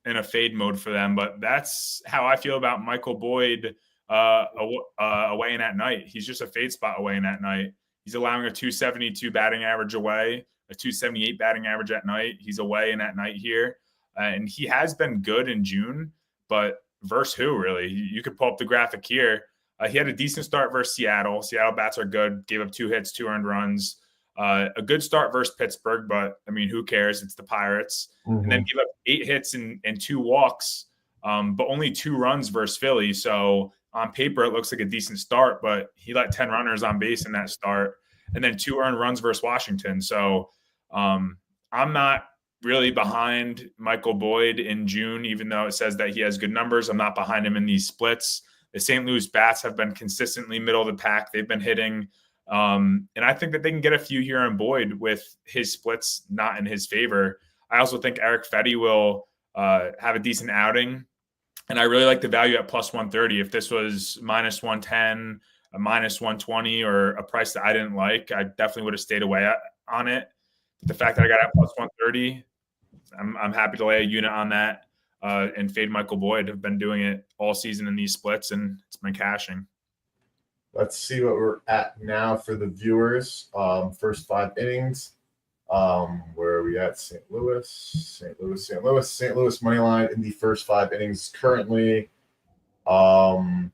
in a fade mode for them. But that's how I feel about Michael Boyd away and at night. He's just a fade spot away and at night. He's allowing a 272 batting average away, a 278 batting average at night. He's away and at night here. And he has been good in June, but versus who, really? You could pull up the graphic here. He had a decent start versus Seattle. Seattle bats are good. Gave up 2 hits, 2 earned runs. A good start versus Pittsburgh, but I mean, who cares? It's the Pirates. And then give up 8 hits and 2 walks, but only 2 runs versus Philly. So on paper, it looks like a decent start, but he let 10 runners on base in that start, and then 2 earned runs versus Washington. So I'm not really behind Michael Boyd in June, even though it says that he has good numbers. I'm not behind him in these splits. The St. Louis Bats have been consistently middle of the pack. They've been hitting. And I think that they can get a few here on Boyd with his splits not in his favor. I also think Eric Fetty will have a decent outing. And I really like the value at plus 130. If this was minus 110, a minus 120, or a price that I didn't like, I definitely would have stayed away on it. But the fact that I got at plus 130, I'm happy to lay a unit on that and fade Michael Boyd. I've been doing it all season in these splits, and it's been cashing. Let's see what we're at now for the viewers. First 5 innings. Where are we at? St. Louis money line in the first 5 innings currently plus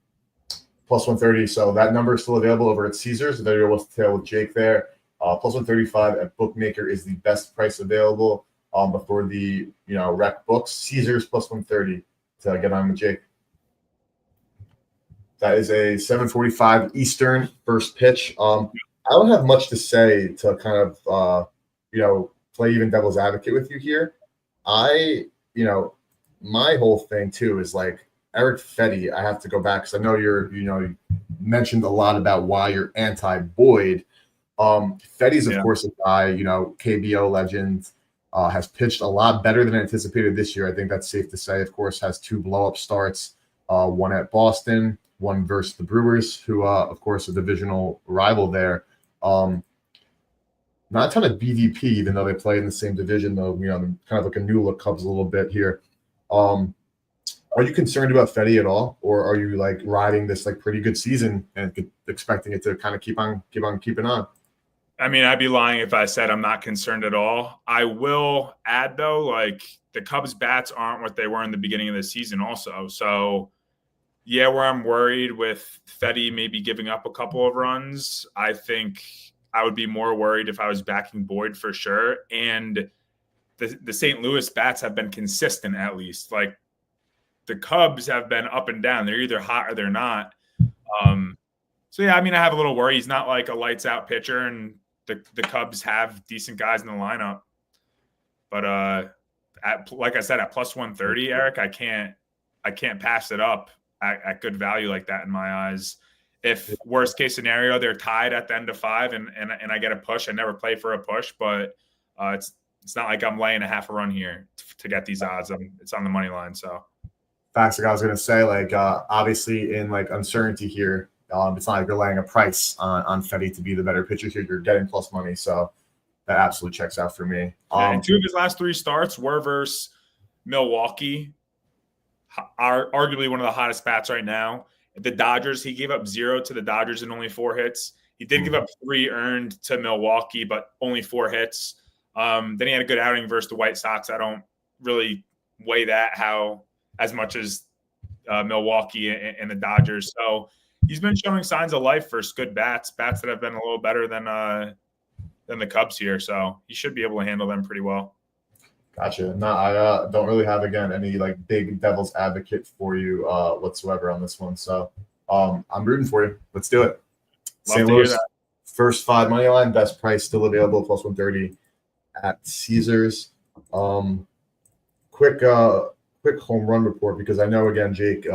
130. So that number is still available over at Caesars. There you go. Tail with Jake there. Plus 135 at Bookmaker is the best price available. But for the rec books, Caesars plus 130 to get on with Jake. That is a 7:45 Eastern first pitch. I don't have much to say to kind of play even devil's advocate with you here. My whole thing too is like Eric Fetty. I have to go back because I know you mentioned a lot about why you're anti-Boyd. Fetty's of course a guy, KBO legend, has pitched a lot better than anticipated this year. I think that's safe to say. Of course, has 2 blow-up starts, one at Boston, one versus the Brewers, who of course a divisional rival there. Not a ton of BVP, even though they play in the same division, though, kind of like a new look Cubs a little bit here. Are you concerned about Fetty at all, or are you like riding this like pretty good season and expecting it to kind of keep on keeping on? I mean, I'd be lying if I said I'm not concerned at all. I will add though, like the Cubs bats aren't what they were in the beginning of the season also. So yeah, where I'm worried with Fetty maybe giving up a couple of runs, I think I would be more worried if I was backing Boyd for sure. And the St. Louis bats have been consistent at least. Like the Cubs have been up and down. They're either hot or they're not. So yeah, I mean, I have a little worry. He's not like a lights out pitcher, and the Cubs have decent guys in the lineup. But like I said, at plus 130, Eric, I can't pass it up at good value like that in my eyes. If worst case scenario, they're tied at the end of 5 and I get a push. I never play for a push, but it's not like I'm laying a half a run here to get these odds. It's on the money line. So facts, like I was going to say, like obviously in like uncertainty here, it's not like you're laying a price on Fetty to be the better pitcher here. You're getting plus money. So that absolutely checks out for me. And 2 of his last 3 starts were versus Milwaukee, are arguably one of the hottest bats right now. The Dodgers, he gave up 0 to the Dodgers and only 4 hits. He did give up 3 earned to Milwaukee, but only 4 hits. Then he had a good outing versus the White Sox. I don't really weigh that as much as Milwaukee and the Dodgers. So he's been showing signs of life versus good bats that have been a little better than the Cubs here. So he should be able to handle them pretty well. Gotcha. No, I don't really have, again, any like big devil's advocate for you whatsoever on this one. So I'm rooting for you. Let's do it. St. Louis, first 5 money line, best price still available, plus 130 at Caesars. Quick home run report, because I know, again, Jake,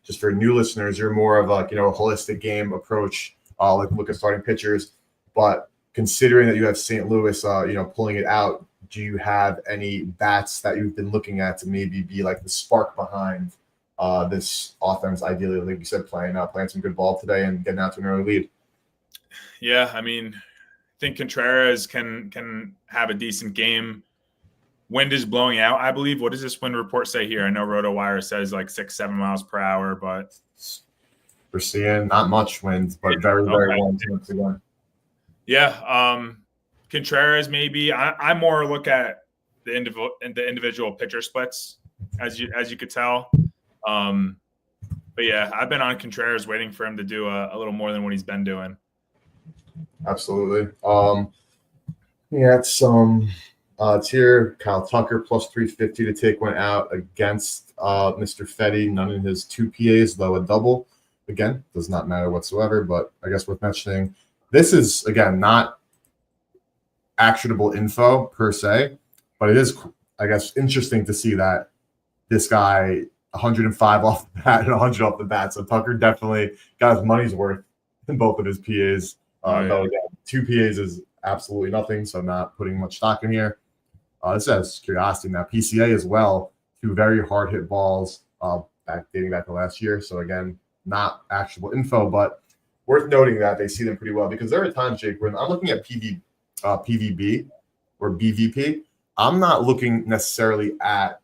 just for new listeners, you're more of like, a holistic game approach, like look at starting pitchers. But considering that you have St. Louis, pulling it out, do you have any bats that you've been looking at to maybe be like the spark behind this offense? Ideally, like you said, playing some good ball today and getting out to an early lead. Yeah, I mean, I think Contreras can have a decent game. Wind is blowing out, I believe. What does this wind report say here? I know RotoWire says like 6-7 miles per hour, but we're seeing not much wind, but very warm once again. Yeah, Contreras maybe. I more look at the individual pitcher splits, as you could tell. But yeah, I've been on Contreras waiting for him to do a little more than what he's been doing. Absolutely. It's here. Kyle Tucker plus 350 to take one out against Mr. Fetty. None in his 2 PAs, though a double. Again, does not matter whatsoever, but I guess worth mentioning. This is, again, not actionable info per se, but it is, I guess, interesting to see that this guy 105 off the bat and 100 off the bat. So Tucker definitely got his money's worth in both of his PAs. Though again, 2 PAs is absolutely nothing, so I'm not putting much stock in here. This has curiosity now. PCA as well, 2 very hard hit balls dating back to last year. So again, not actionable info, but worth noting that they see them pretty well, because there are times, Jake, when I'm looking at PVB or BVP, I'm not looking necessarily at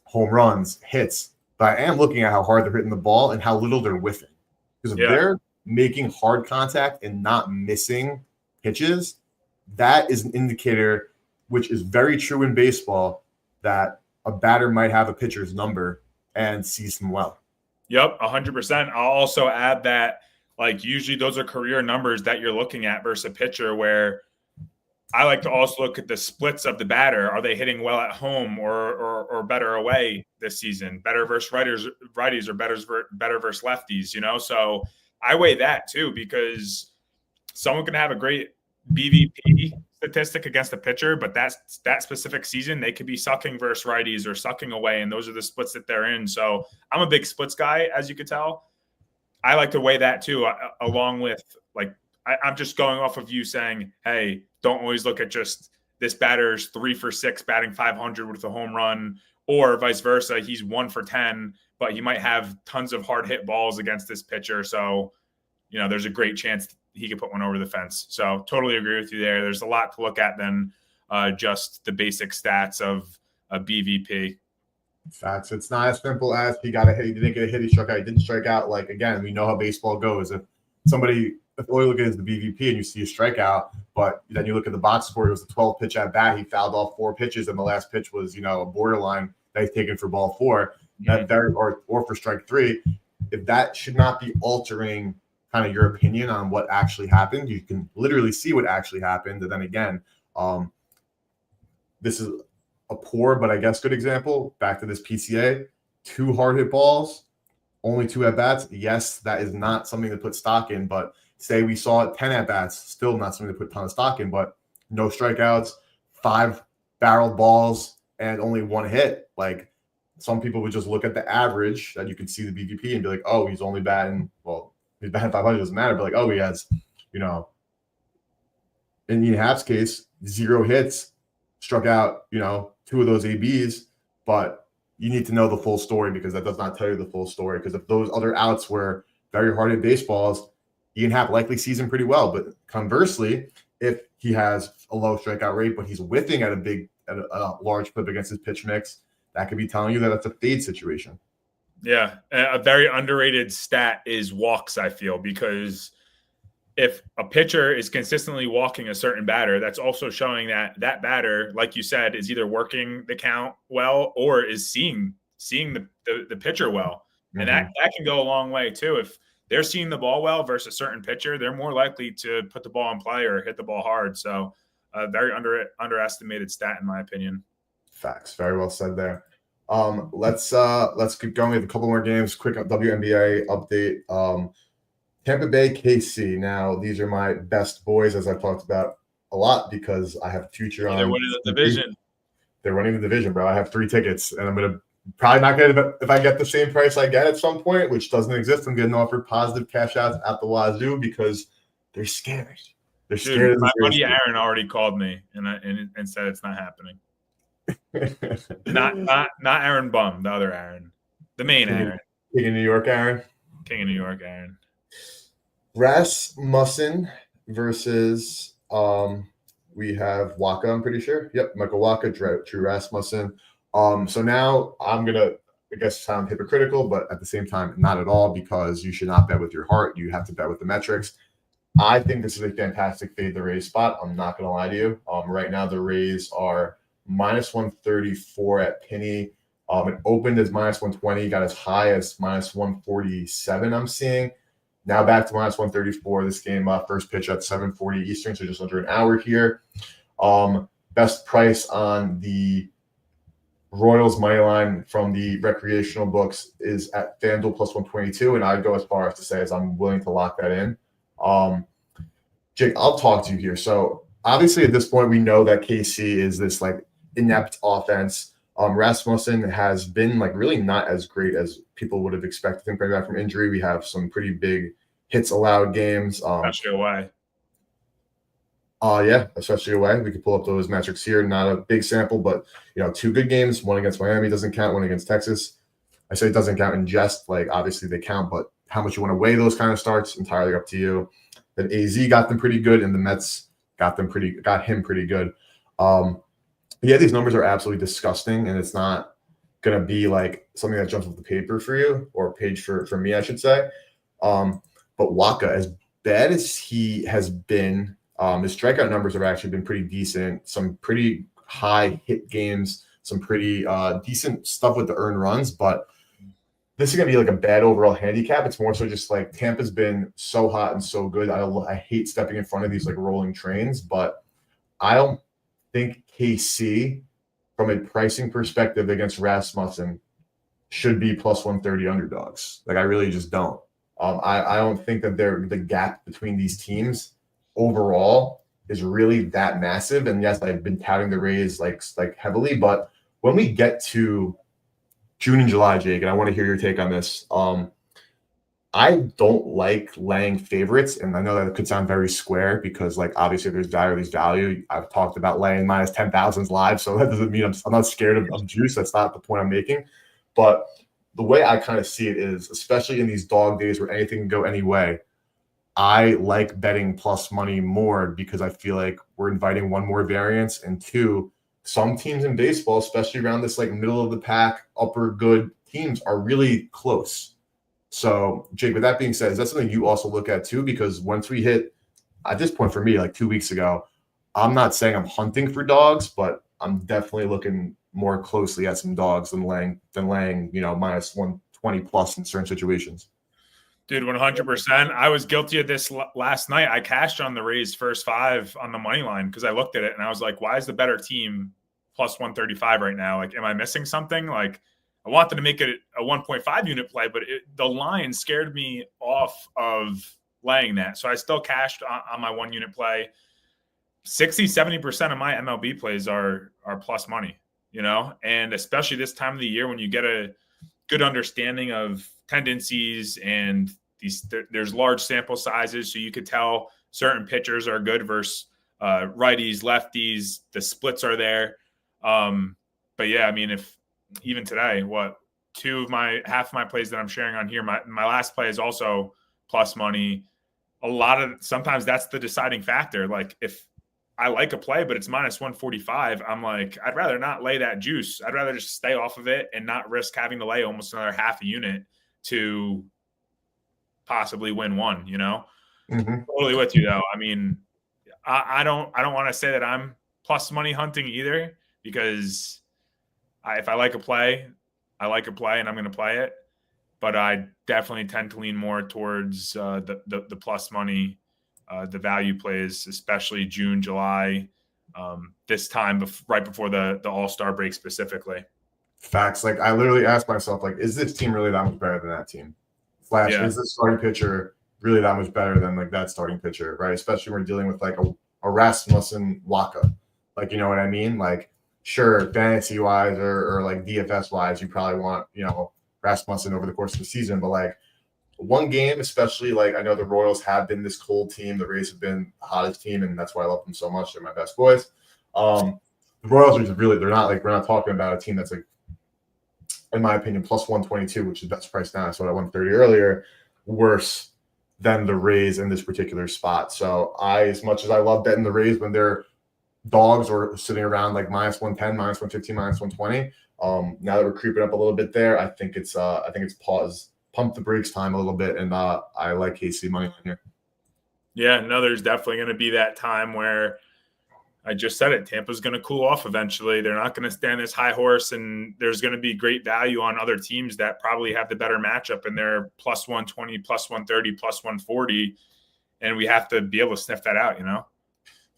home runs, hits, but I am looking at how hard they're hitting the ball and how little they're whiffing. Because if they're making hard contact and not missing pitches, that is an indicator, which is very true in baseball, that a batter might have a pitcher's number and sees them well. Yep, 100%. I'll also add that, like, usually those are career numbers that you're looking at versus a pitcher, where I like to also look at the splits of the batter. Are they hitting well at home or better away this season? Better versus righties or better versus lefties, you know? So I weigh that too, because someone can have a great BVP statistic against a pitcher, but that specific season, they could be sucking versus righties or sucking away, and those are the splits that they're in. So I'm a big splits guy, as you could tell. I like to weigh that too, along with, like, I'm just going off of you saying, hey, don't always look at just this batter's 3 for 6 batting 500 with a home run, or vice versa. He's 1 for 10, but he might have tons of hard hit balls against this pitcher. So, you know, there's a great chance he could put one over the fence. So totally agree with you there. There's a lot to look at than just the basic stats of a BVP. Facts. It's not as simple as he got a hit, he didn't get a hit, he struck out, he didn't strike out. Like, again, we know how baseball goes. If all you look at is the BVP and you see a strikeout, but then you look at the box score, it was a 12 pitch at bat. He fouled off 4 pitches, and the last pitch was, you know, a borderline that he's taken for ball 4, or for strike 3. If that should not be altering kind of your opinion on what actually happened, you can literally see what actually happened. And then again, this is a poor, but I guess good example. Back to this PCA, 2 hard hit balls, only 2 at bats. Yes, that is not something to put stock in, but say we saw 10 at bats, still not something to put a ton of stock in, but no strikeouts, 5 barreled balls, and only 1 hit. Like, some people would just look at the average that you can see the BVP and be like, oh, he's only batting, well, he's batting 500, doesn't matter, but like, oh, he has, you know, in Ian Happ's case, 0 hits, struck out, you know, 2 of those ABs, but you need to know the full story, because that does not tell you the full story. Because if those other outs were very hard hit baseballs, Ian Happ likely sees him pretty well. But conversely, if he has a low strikeout rate, but he's whiffing at a large clip against his pitch mix, that could be telling you that that's a fade situation. Yeah, a very underrated stat is walks, I feel, because if a pitcher is consistently walking a certain batter, that's also showing that that batter, like you said, is either working the count well or is seeing the pitcher well. And that can go a long way too. If they're seeing the ball well versus a certain pitcher, they're more likely to put the ball in play or hit the ball hard. So a very underestimated stat, in my opinion. Facts. Very well said there. Let's keep going. We have a couple more games. Quick WNBA update. Tampa Bay, KC. Now, these are my best boys, as I've talked about a lot, because I have a future on. They're winning the division. They're winning the division, bro. I have 3 tickets, and I'm going to probably not get it if I get the same price I get at some point, which doesn't exist. I'm getting offered positive cash outs at the wazoo because they're scared. They're scared. Dude, my buddy Aaron already called me and said it's not happening. not Aaron Bum, the other Aaron, the main Aaron. King of New York, Aaron. King of New York, Aaron. Rasmussen versus we have Waka, I'm pretty sure. Yep, Michael Waka, Drew Rasmussen. So now I'm gonna, I guess, sound hypocritical, but at the same time, not at all, because you should not bet with your heart. You have to bet with the metrics. I think this is a fantastic fade the Rays spot. I'm not gonna lie to you. Right now the Rays are -134 at Penny. It opened as -120, got as high as -147. I'm seeing. Now back to -134. This game, first pitch at 7:40 Eastern, so just under an hour here. Best price on the Royals money line from the recreational books is at FanDuel +122, and I'd go as far as to say as I'm willing to lock that in. Jake, I'll talk to you here. So obviously at this point we know that KC is this like inept offense. Rasmussen has been like really not as great as people would have expected him coming back from injury. We have some pretty big hits allowed games. Especially away. Yeah, especially away. We could pull up those metrics here. Not a big sample, but 2 good games. One against Miami doesn't count. One against Texas. I say it doesn't count in jest. Like obviously they count, but how much you want to weigh those kind of starts entirely up to you. Then AZ got them pretty good, and the Mets got him pretty good. Yeah, these numbers are absolutely disgusting, and it's not going to be like something that jumps off the paper for you or page for me, I should say. But Waka, as bad as he has been, his strikeout numbers have actually been pretty decent. Some pretty high hit games, some pretty decent stuff with the earned runs. But this is going to be like a bad overall handicap. It's more so just like Tampa's been so hot and so good. I hate stepping in front of these like rolling trains, but I don't think KC, from a pricing perspective against Rasmussen, should be plus 130 underdogs. Like I really just don't. I don't think that the gap between these teams overall is really that massive. And yes, I've been touting the Rays like heavily, but when we get to June and July, Jake, and I want to hear your take on this. I don't like laying favorites, and I know that it could sound very square because, like, obviously there's value. I've talked about laying minus 10,000s live, so that doesn't mean I'm not scared of juice. That's not the point I'm making. But the way I kind of see it is, especially in these dog days where anything can go any way, I like betting plus money more because I feel like we're inviting one more variance, and two, some teams in baseball, especially around this like middle of the pack, upper good teams, are really close. So, Jake, with that being said, is that something you also look at too? Because once we hit, at this point for me, like 2 weeks ago, I'm not saying I'm hunting for dogs, but I'm definitely looking more closely at some dogs than laying, minus 120 plus in certain situations. Dude, 100%. I was guilty of this last night. I cashed on the Rays first 5 on the money line because I looked at it and I was like, why is the better team plus 135 right now? Like, am I missing something? Like, I wanted to make it a 1.5 unit play, but the line scared me off of laying that. So I still cashed on my 1 unit play. 60-70% of my MLB plays are plus money, and especially this time of the year when you get a good understanding of tendencies and there's large sample sizes, so you could tell certain pitchers are good versus righties, lefties. The splits are there. But yeah, I mean, if even today, half of my plays that I'm sharing on here, my last play is also plus money. Sometimes that's the deciding factor. Like if I like a play, but it's minus 145, I'm like, I'd rather not lay that juice. I'd rather just stay off of it and not risk having to lay almost another half a unit to possibly win one, Mm-hmm. Totally with you though. I mean, I don't want to say that I'm plus money hunting either, because if I like a play, I like a play and I'm going to play it. But I definitely tend to lean more towards the plus money, the value plays, especially June, July, this time right before the All-Star break specifically. Facts. Like I literally asked myself, like, is this team really that much better than that team? Is this starting pitcher really that much better than like that starting pitcher, right? Especially when we're dealing with like a Rasmussen Waka. Like, you know what I mean? Like, sure, fantasy wise or like DFS wise, you probably want, Rasmussen over the course of the season, but like one game, especially like I know the Royals have been this cold team, the Rays have been the hottest team, and that's why I love them so much. They're my best boys. The Royals are just really, they're not like, we're not talking about a team that's like, in my opinion, plus 122, which is best price now. So at 130 earlier, worse than the Rays in this particular spot. So as much as I love betting the Rays when they're dogs or sitting around like minus 110, minus 115, minus 120, now that we're creeping up a little bit there, I think it's pump the brakes time a little bit, and I like KC money line here. Yeah, no, there's definitely going to be that time where I just said it. Tampa's going to cool off eventually. They're not going to stand this high horse, and there's going to be great value on other teams that probably have the better matchup, and they're plus 120, plus 130, plus 140, and we have to be able to sniff that out,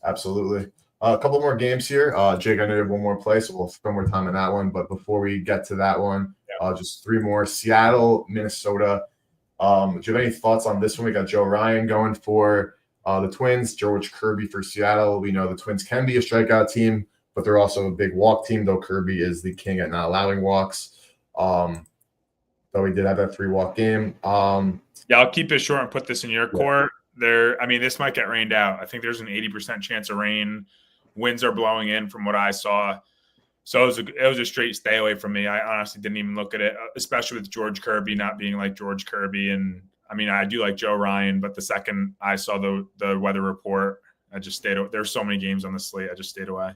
Absolutely. A couple more games here. Jake, I know you have one more play, so we'll spend more time on that one. But before we get to that one, just 3 more. Seattle, Minnesota. Do you have any thoughts on this one? We got Joe Ryan going for the Twins, George Kirby for Seattle. We know the Twins can be a strikeout team, but they're also a big walk team, though Kirby is the king at not allowing walks. Though we did have that 3-walk game. Yeah, I'll keep it short and put this in your court. This might get rained out. I think there's an 80% chance of rain. Winds are blowing in from what I saw. So it was a straight stay away from me. I honestly didn't even look at it, especially with George Kirby not being like George Kirby. And I do like Joe Ryan, but the second I saw the weather report, I just stayed away. There's so many games on the slate. I just stayed away.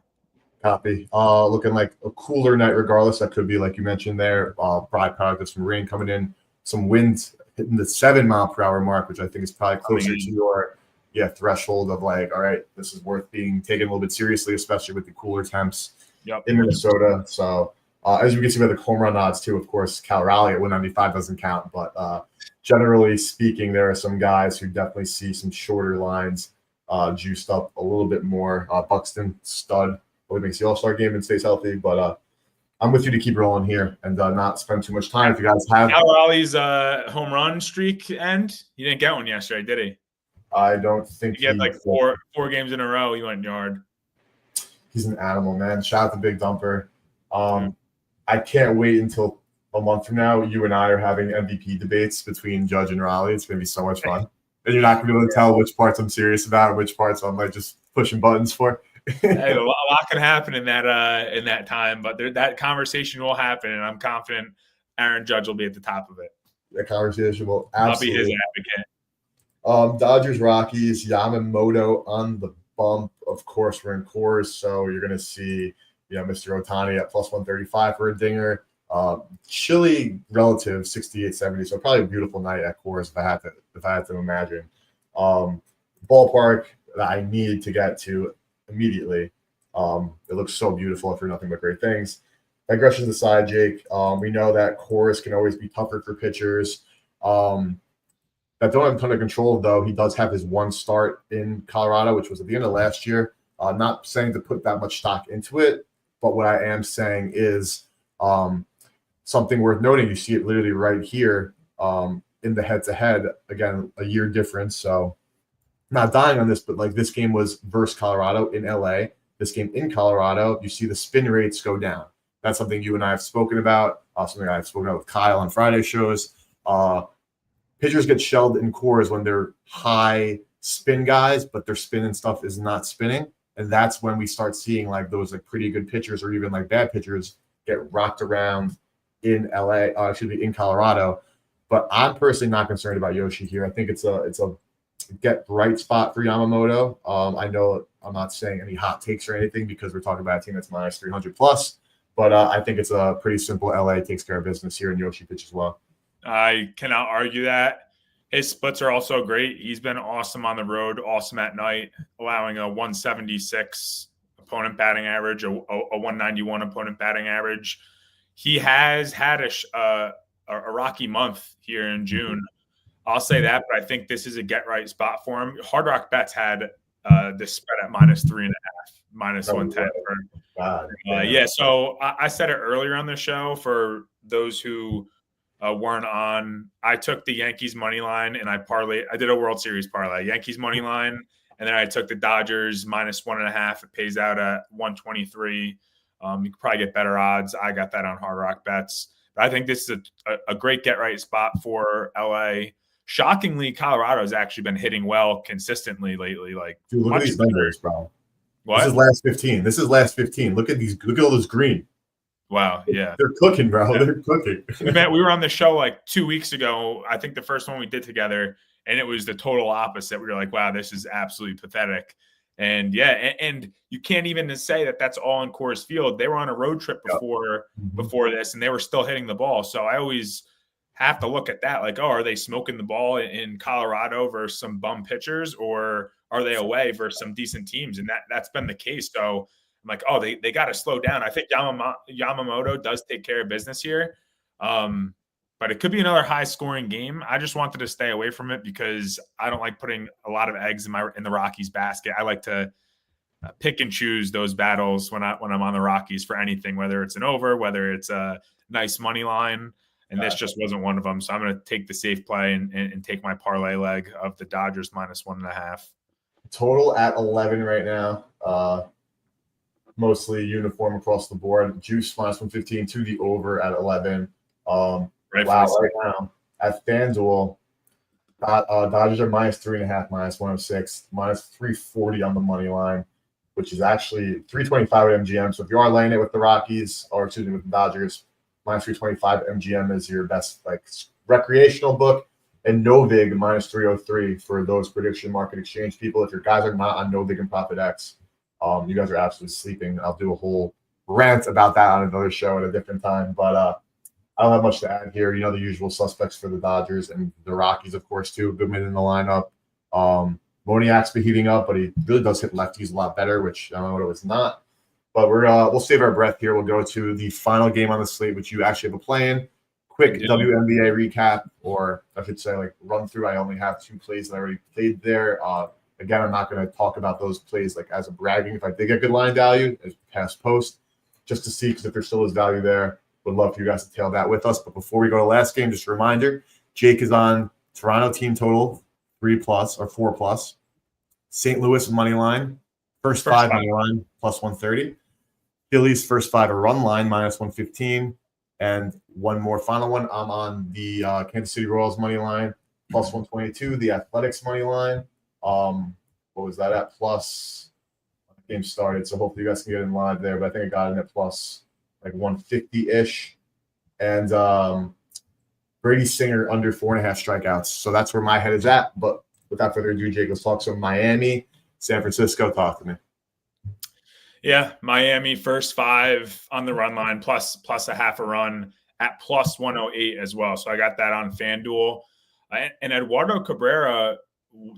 Copy. Looking like a cooler night regardless. That could be, like you mentioned there, byproduct of some rain coming in, some winds hitting the 7-mile-per-hour mark, which I think is probably closer to your threshold of like, all right, this is worth being taken a little bit seriously, especially with the cooler temps in Minnesota. So as you can see by the home run odds too, of course, Cal Raleigh at 195 doesn't count, but generally speaking, there are some guys who definitely see some shorter lines juiced up a little bit more. Buxton, stud. Hopefully makes the All-Star game and stays healthy. But I'm with you to keep rolling here and not spend too much time. If you guys have Cal Raleigh's home run streak end, he didn't get one yesterday, did he? I don't think he had like four games in a row. He went yard. He's an animal, man. Shout out to Big Dumper. I can't wait until a month from now. You and I are having MVP debates between Judge and Raleigh. It's gonna be so much fun. And you're not gonna be able to tell which parts I'm serious about and which parts I'm like just pushing buttons for. Hey, a lot can happen in that time, but that conversation will happen, and I'm confident Aaron Judge will be at the top of it. The conversation will absolutely. I'll be his advocate. Dodgers, Rockies, Yamamoto on the bump. Of course, we're in Coors, so you're going to see, Mr. Ohtani at plus 135 for a dinger. Chilly relative 68-70, so probably a beautiful night at Coors if I had to imagine. Ballpark that I need to get to immediately. It looks so beautiful for nothing but great things. Digressions aside, Jake, we know that Coors can always be tougher for pitchers. That don't have a ton of control, though. He does have his one start in Colorado, which was at the end of last year. Not saying to put that much stock into it, but what I am saying is something worth noting. You see it literally right here in the head-to-head. Again, a year difference. So not dying on this, but like this game was versus Colorado in LA. This game in Colorado, you see the spin rates go down. That's something you and I have spoken about. Something I've spoken about with Kyle on Friday shows. Pitchers get shelled in Coors when they're high spin guys, but their spin and stuff is not spinning. And that's when we start seeing like those like pretty good pitchers or even like bad pitchers get rocked around in in Colorado. But I'm personally not concerned about Yoshi here. I think it's a get right spot for Yamamoto. I know I'm not saying any hot takes or anything because we're talking about a team that's minus 300 plus, but I think it's a pretty simple LA takes care of business here and Yoshi pitches well. I cannot argue that. His splits are also great. He's been awesome on the road, awesome at night, allowing a 176 opponent batting average, a 191 opponent batting average. He has had a rocky month here in June. I'll say that, but I think this is a get right spot for him. Hard Rock Bets had this spread at minus 3.5, minus 110. So I said it earlier on the show for those who weren't on. I took the Yankees money line and I did a World Series parlay. Yankees money line, and then I took the Dodgers minus 1.5. It pays out at 123. You could probably get better odds. I got that on Hard Rock Bets. But I think this is a great get right spot for LA. Shockingly, Colorado has actually been hitting well consistently lately. Like, dude, look at these numbers, bro. What? This is last 15. Look at these. Look at all this green. Wow, yeah. They're cooking, bro. Yeah. They're cooking. We were on the show like 2 weeks ago. I think the first one we did together, and it was the total opposite. We were like, wow, this is absolutely pathetic. And and you can't even say that that's all in Coors Field. They were on a road trip before this, and they were still hitting the ball. So I always have to look at that like, oh, are they smoking the ball in Colorado versus some bum pitchers, or are they away versus some decent teams? And that's been the case. So I'm like, oh, they got to slow down. I think Yamamoto does take care of business here. But it could be another high-scoring game. I just wanted to stay away from it because I don't like putting a lot of eggs in the Rockies basket. I like to pick and choose those battles when I'm on the Rockies for anything, whether it's an over, whether it's a nice money line. And this just wasn't one of them. So I'm going to take the safe play and take my parlay leg of the Dodgers minus 1.5. Total at 11 right now. Mostly uniform across the board. Juice minus 115 to the over at 11. Right now at FanDuel, Dodgers are minus 3.5, minus 106, minus 340 on the money line, which is actually 325 at MGM. So if you are laying it with the Rockies, or excuse me, with the Dodgers, minus 325 MGM is your best like recreational book, and Novig minus 303 for those prediction market exchange people. If your guys are not on Novig and Profit X, You guys are absolutely sleeping. I'll do a whole rant about that on another show at a different time. But I don't have much to add here. You know, the usual suspects for the Dodgers and the Rockies, of course, too. Goodman in the lineup. Moniak's been heating up, but he really does hit lefties a lot better, which I don't know what it was not. But we'll save our breath here. We'll go to the final game on the slate, which you actually have a play-in. Quick WNBA recap, or I should say, like, run through. I only have 2 plays that I already played there. Again, I'm not going to talk about those plays like as a bragging. If I did get good line value, as past post, just to see, because if there still is value there, would love for you guys to tail that with us. But before we go to last game, just a reminder, Jake is on Toronto team total 3+ or 4+. St. Louis money line, first 5 money line plus 130. Phillies first 5 a run line minus 115. And one more final one. I'm on the Kansas City Royals money line plus 122. The Athletics money line. What was that at? Plus, the game started, so hopefully you guys can get in live there. But I think I got in at plus like 150-ish. And Brady Singer under 4.5 strikeouts. So that's where my head is at. But without further ado, Jake, let's talk some Miami, San Francisco. Talk to me. Yeah, Miami first 5 on the run line plus a half a run at plus 108 as well. So I got that on FanDuel. And Eduardo Cabrera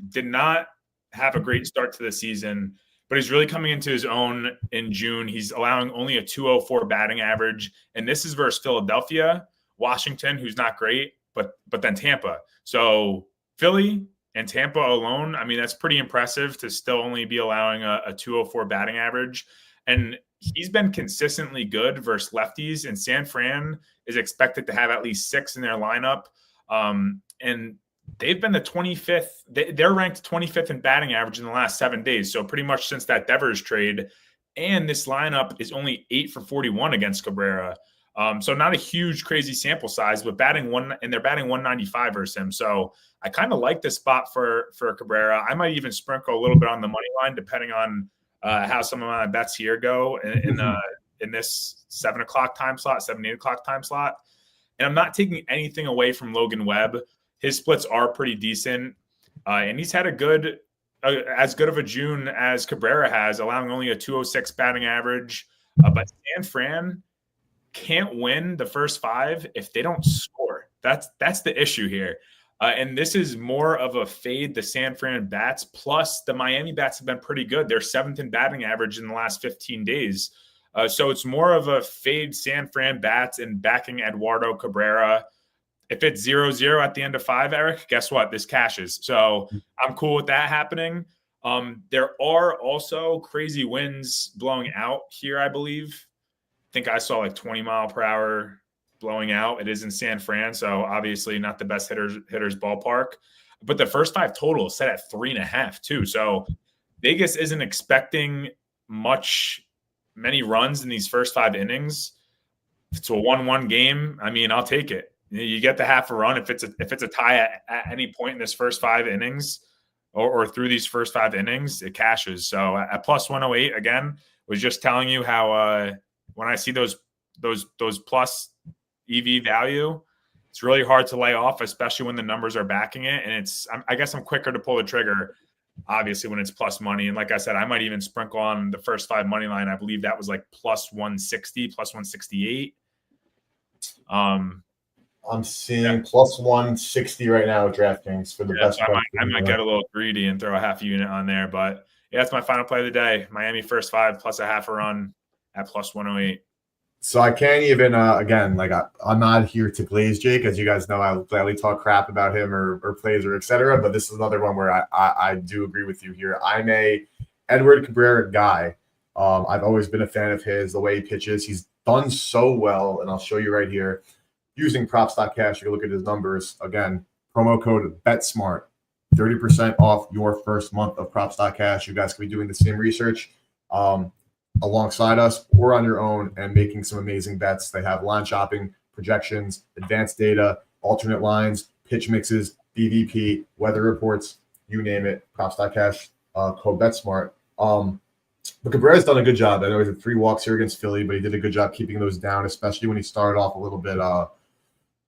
did not have a great start to the season, but he's really coming into his own in June. He's allowing only a 204 batting average, and this is versus Philadelphia, Washington, who's not great, but then Tampa. So Philly and Tampa alone, I mean, that's pretty impressive to still only be allowing a 204 batting average. And he's been consistently good versus lefties, and San Fran is expected to have at least 6 in their lineup. And they've been the 25th. They're ranked 25th in batting average in the last 7 days. So pretty much since that Devers trade. And this lineup is only 8 for 41 against Cabrera. So not a huge, crazy sample size, but they're batting 195 versus him. So I kind of like this spot for Cabrera. I might even sprinkle a little bit on the money line, depending on how some of my bets here go in this 7 o'clock time slot, 7, 8 o'clock time slot. And I'm not taking anything away from Logan Webb. His splits are pretty decent. And he's had as good of a June as Cabrera has, allowing only a 206 batting average. But San Fran can't win the first 5 if they don't score. That's the issue here. And this is more of a fade the San Fran bats, plus the Miami bats have been pretty good. They're 7th in batting average in the last 15 days. So it's more of a fade San Fran bats and backing Eduardo Cabrera. If it's 0-0 at the end of 5, Eric, guess what? This cashes. So I'm cool with that happening. There are also crazy winds blowing out here, I believe. I think I saw like 20 mile per hour blowing out. It is in San Fran, so obviously not the best hitters ballpark. But the first 5 total is set at 3.5 too. So Vegas isn't expecting many runs in these first 5 innings. If it's a 1-1 game, I mean, I'll take it. You get the half a run if it's a tie at any point in this first 5 innings or through these first 5 innings, it cashes. So at plus 108, again, was just telling you how when I see those plus EV value, it's really hard to lay off, especially when the numbers are backing it. And I guess I'm quicker to pull the trigger, obviously, when it's plus money. And like I said, I might even sprinkle on the first 5 money line. I believe that was like plus 160, plus 168. I'm seeing plus 160 right now with DraftKings for the best. So I might get a little greedy and throw a half unit on there. But yeah, that's my final play of the day. Miami first 5 plus a half a run at plus 108. So I can't even, again, like I'm not here to glaze Jake. As you guys know, I gladly talk crap about him or plays or et cetera. But this is another one where I do agree with you here. I'm a Edward Cabrera guy. I've always been a fan of his, the way he pitches. He's done so well, and I'll show you right here. Using Props.cash, you can look at his numbers. Again, promo code BetSmart, 30% off your first month of Props.cash. You guys can be doing the same research alongside us or on your own and making some amazing bets. They have line shopping, projections, advanced data, alternate lines, pitch mixes, BVP, weather reports, you name it. Props.cash, code BetSmart. But Cabrera's done a good job. I know he had 3 walks here against Philly, but he did a good job keeping those down, especially when he started off a little bit,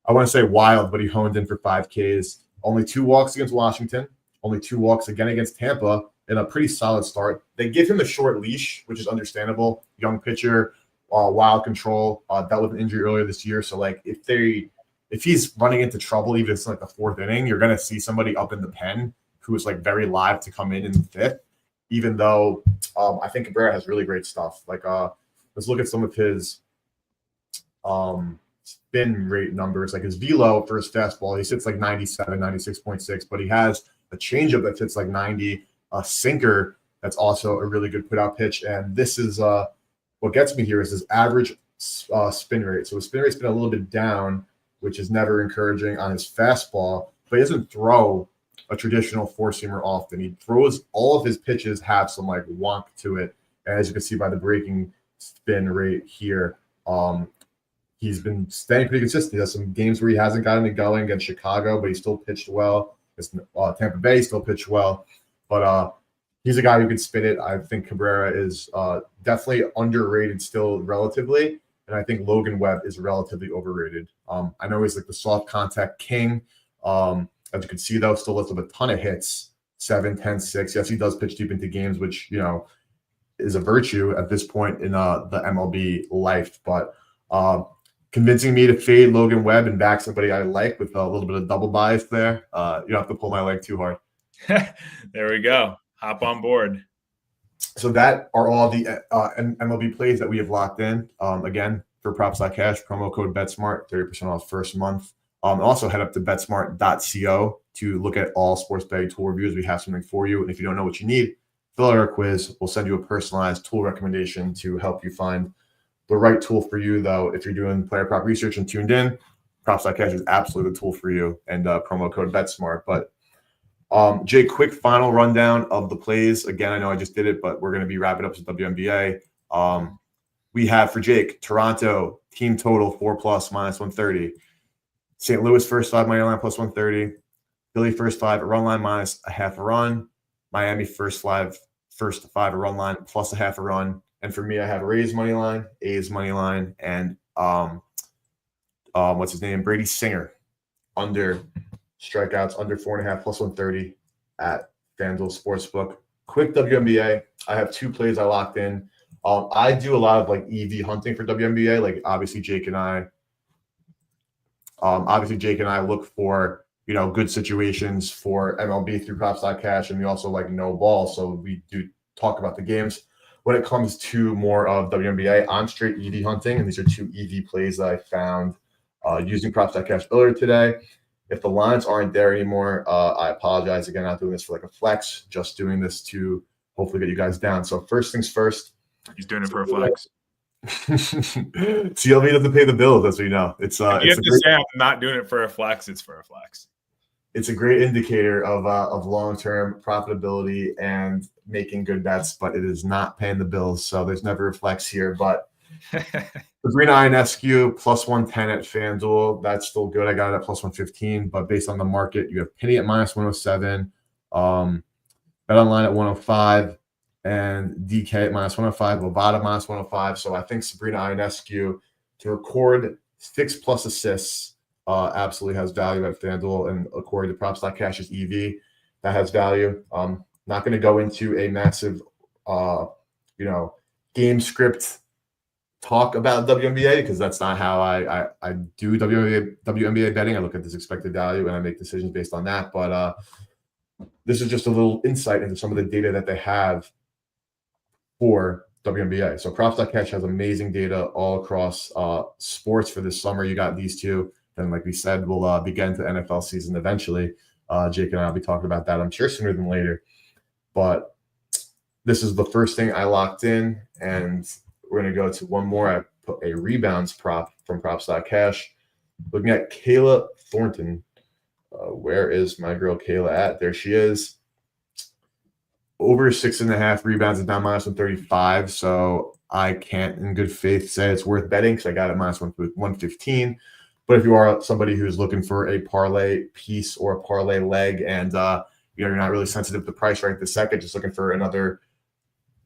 I want to say wild, but he honed in for 5 Ks. Only 2 walks against Washington, only 2 walks again against Tampa, in a pretty solid start. They give him a short leash, which is understandable. Young pitcher, wild control, dealt with an injury earlier this year. So like if he's running into trouble, even if it's like the fourth inning, you're gonna see somebody up in the pen who is like very live to come in the fifth. Even though I think Cabrera has really great stuff. Like let's look at some of his spin rate numbers. Like his velo for his fastball, he sits like 97, 96.6, but he has a changeup that sits like 90, a sinker that's also a really good put out pitch. And this is what gets me here is his average spin rate. So his spin rate's been a little bit down, which is never encouraging on his fastball, but he doesn't throw a traditional four-seamer often. He throws all of his pitches have some like wonk to it. And as you can see by the breaking spin rate here, he's been staying pretty consistent. He has some games where he hasn't gotten it going against Chicago, but he still pitched well. Tampa Bay still pitched well. But he's a guy who can spin it. I think Cabrera is definitely underrated still relatively. And I think Logan Webb is relatively overrated. I know he's like the soft contact king. As you can see, though, still lifts up a ton of hits, 7, 10, 6. Yes, he does pitch deep into games, which, you know, is a virtue at this point in the MLB life. But convincing me to fade Logan Webb and back somebody I like with a little bit of double bias there. You don't have to pull my leg too hard. There we go. Hop on board. So that are all the MLB plays that we have locked in. Again, for props.cash, promo code BetSmart, 30% off first month. Also head up to betsmart.co to look at all sports betting tool reviews. We have something for you. And if you don't know what you need, fill out our quiz. We'll send you a personalized tool recommendation to help you find the right tool for you, though. If you're doing player prop research and tuned in, props.cash is absolutely the tool for you, and promo code BetSmart. But Jay, quick final rundown of the plays. Again, I know I just did it, but we're going to be wrapping up with WNBA. We have for Jake, Toronto, team total 4+ -130. St. Louis first 5 money line plus 130. Philly first 5 a run line minus a half a run. Miami first 5 a run line plus a half a run. And for me, I have Rays money line, A's money line, and what's his name? Brady Singer under strikeouts under 4.5 plus 130 at FanDuel Sportsbook. Quick WNBA. I have 2 plays I locked in. I do a lot of like EV hunting for WNBA. Like obviously Jake and I look for, you know, good situations for MLB through props.cash, and we also like no ball. So we do talk about the games. When it comes to more of WNBA, I'm straight EV hunting, and these are 2 EV plays that I found using props.cash earlier today. If the lines aren't there anymore, I apologize. Again, not doing this for like a flex, just doing this to hopefully get you guys down. So first things first. He's doing it for a flex. CLV doesn't pay the bills, as we know. It's you have to say I'm not doing it for a flex. It's for a flex. It's a great indicator of long-term profitability and making good bets, but it is not paying the bills. So there's never a flex here. But Sabrina Ionescu plus 110 at FanDuel. That's still good. I got it at plus 115. But based on the market, you have Penny at minus 107, Bet Online at 105, and DK at minus 105, Bovada minus 105. So I think Sabrina Ionescu to record 6+ assists absolutely has value at FanDuel, and according to props.cash's EV, that has value. Not going to go into a massive, game script talk about WNBA because that's not how I do WNBA betting. I look at this expected value and I make decisions based on that. But this is just a little insight into some of the data that they have for WNBA. So props.cash has amazing data all across sports for this summer. You got these 2. Then, like we said, we'll begin to NFL season eventually. Jake and I will be talking about that, I'm sure, sooner than later. But this is the first thing I locked in, and we're going to go to one more. I put a rebounds prop from props.cash. Looking at Kayla Thornton. Where is my girl Kayla at? There she is. Over 6.5 rebounds and down minus 135. So I can't in good faith say it's worth betting because I got it minus 115. But if you are somebody who's looking for a parlay piece or a parlay leg and you're not really sensitive to price right this second, just looking for another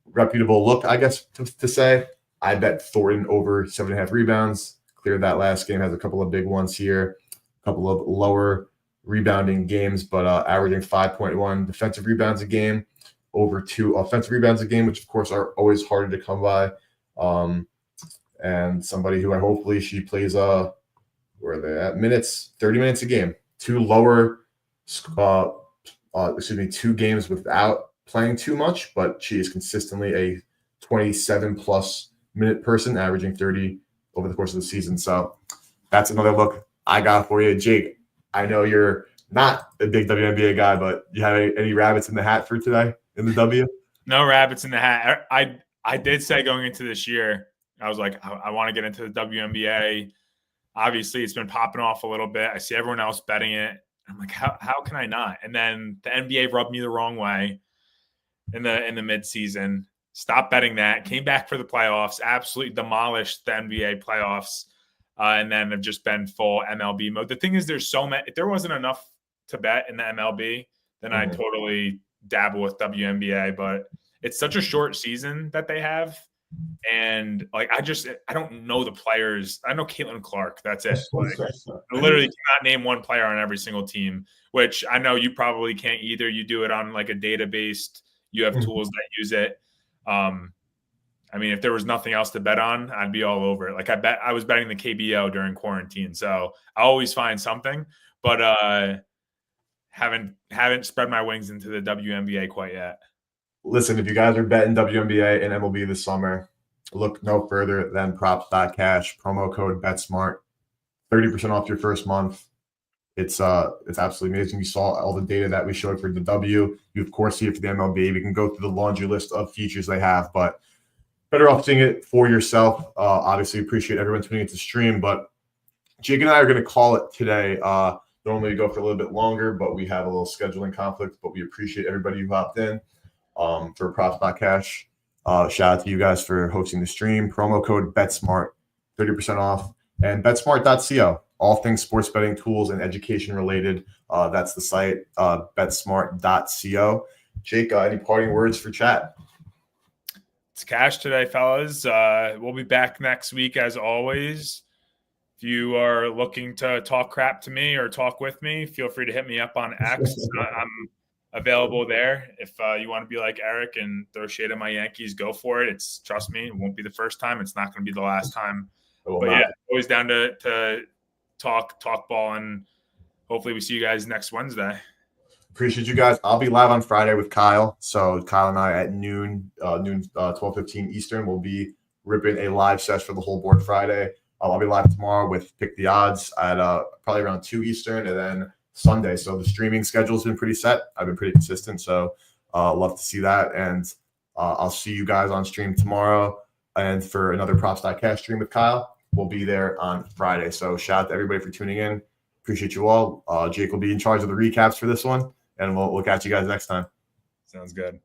reputable look, I guess, to say, I bet Thornton over 7.5 rebounds. Cleared that last game, has a couple of big ones here, a couple of lower rebounding games, but averaging 5.1 defensive rebounds a game, over 2 offensive rebounds a game, which of course are always harder to come by. And somebody who hopefully she plays where are they at? 30 minutes a game. 2 games without playing too much, but she is consistently a 27 plus minute person, averaging 30 over the course of the season. So that's another look I got for you. Jake, I know you're not a big WNBA guy, but you have any rabbits in the hat for today in the W? No rabbits in the hat. I did say going into this year, I was like, I want to get into the WNBA. Obviously, it's been popping off a little bit. I see everyone else betting it. I'm like, how can I not? And then the NBA rubbed me the wrong way in the midseason. Stopped betting that. Came back for the playoffs. Absolutely demolished the NBA playoffs. And then have just been full MLB mode. The thing is, there's so many. If there wasn't enough to bet in the MLB, then I'd totally dabble with WNBA. But it's such a short season that they have. And like I don't know the players. I know Caitlin Clark. That's it. Like, I literally cannot name one player on every single team, which I know you probably can't either. You do it on like a database. You have tools that use it. I mean, if there was nothing else to bet on, I'd be all over it. Like I was betting the KBO during quarantine, so I always find something. But haven't spread my wings into the WNBA quite yet. Listen, if you guys are betting WNBA and MLB this summer, look no further than props.cash, promo code BetSmart, 30% off your first month. It's absolutely amazing. You saw all the data that we showed for the W. You, of course, see it for the MLB. We can go through the laundry list of features they have, but better off seeing it for yourself. Obviously, appreciate everyone tuning into the stream, but Jake and I are going to call it today. Normally, we go for a little bit longer, but we have a little scheduling conflict, but we appreciate everybody who hopped in. For props.cash. Shout out to you guys for hosting the stream. Promo code BetSmart, 30% off. And betsmart.co, all things sports betting tools and education related. That's the site, betsmart.co. Jake, any parting words for chat? It's cash today, fellas. We'll be back next week as always. If you are looking to talk crap to me or talk with me, feel free to hit me up on X. I'm available there. If you want to be like Eric and throw shade at my Yankees, go for it. Trust me, it won't be the first time. It's not going to be the last time. But yeah, always down to talk ball, and hopefully we see you guys next Wednesday. Appreciate you guys. I'll be live on Friday with Kyle. So Kyle and I at noon 12:15 Eastern will be ripping a live session for the whole board Friday. I'll be live tomorrow with Pick the Odds at probably around 2 Eastern, and then Sunday. So the streaming schedule's been pretty set. I've been pretty consistent. So love to see that. And I'll see you guys on stream tomorrow. And for another props.cash stream with Kyle, we'll be there on Friday. So shout out to everybody for tuning in. Appreciate you all. Jake will be in charge of the recaps for this one. And we'll catch you guys next time. Sounds good.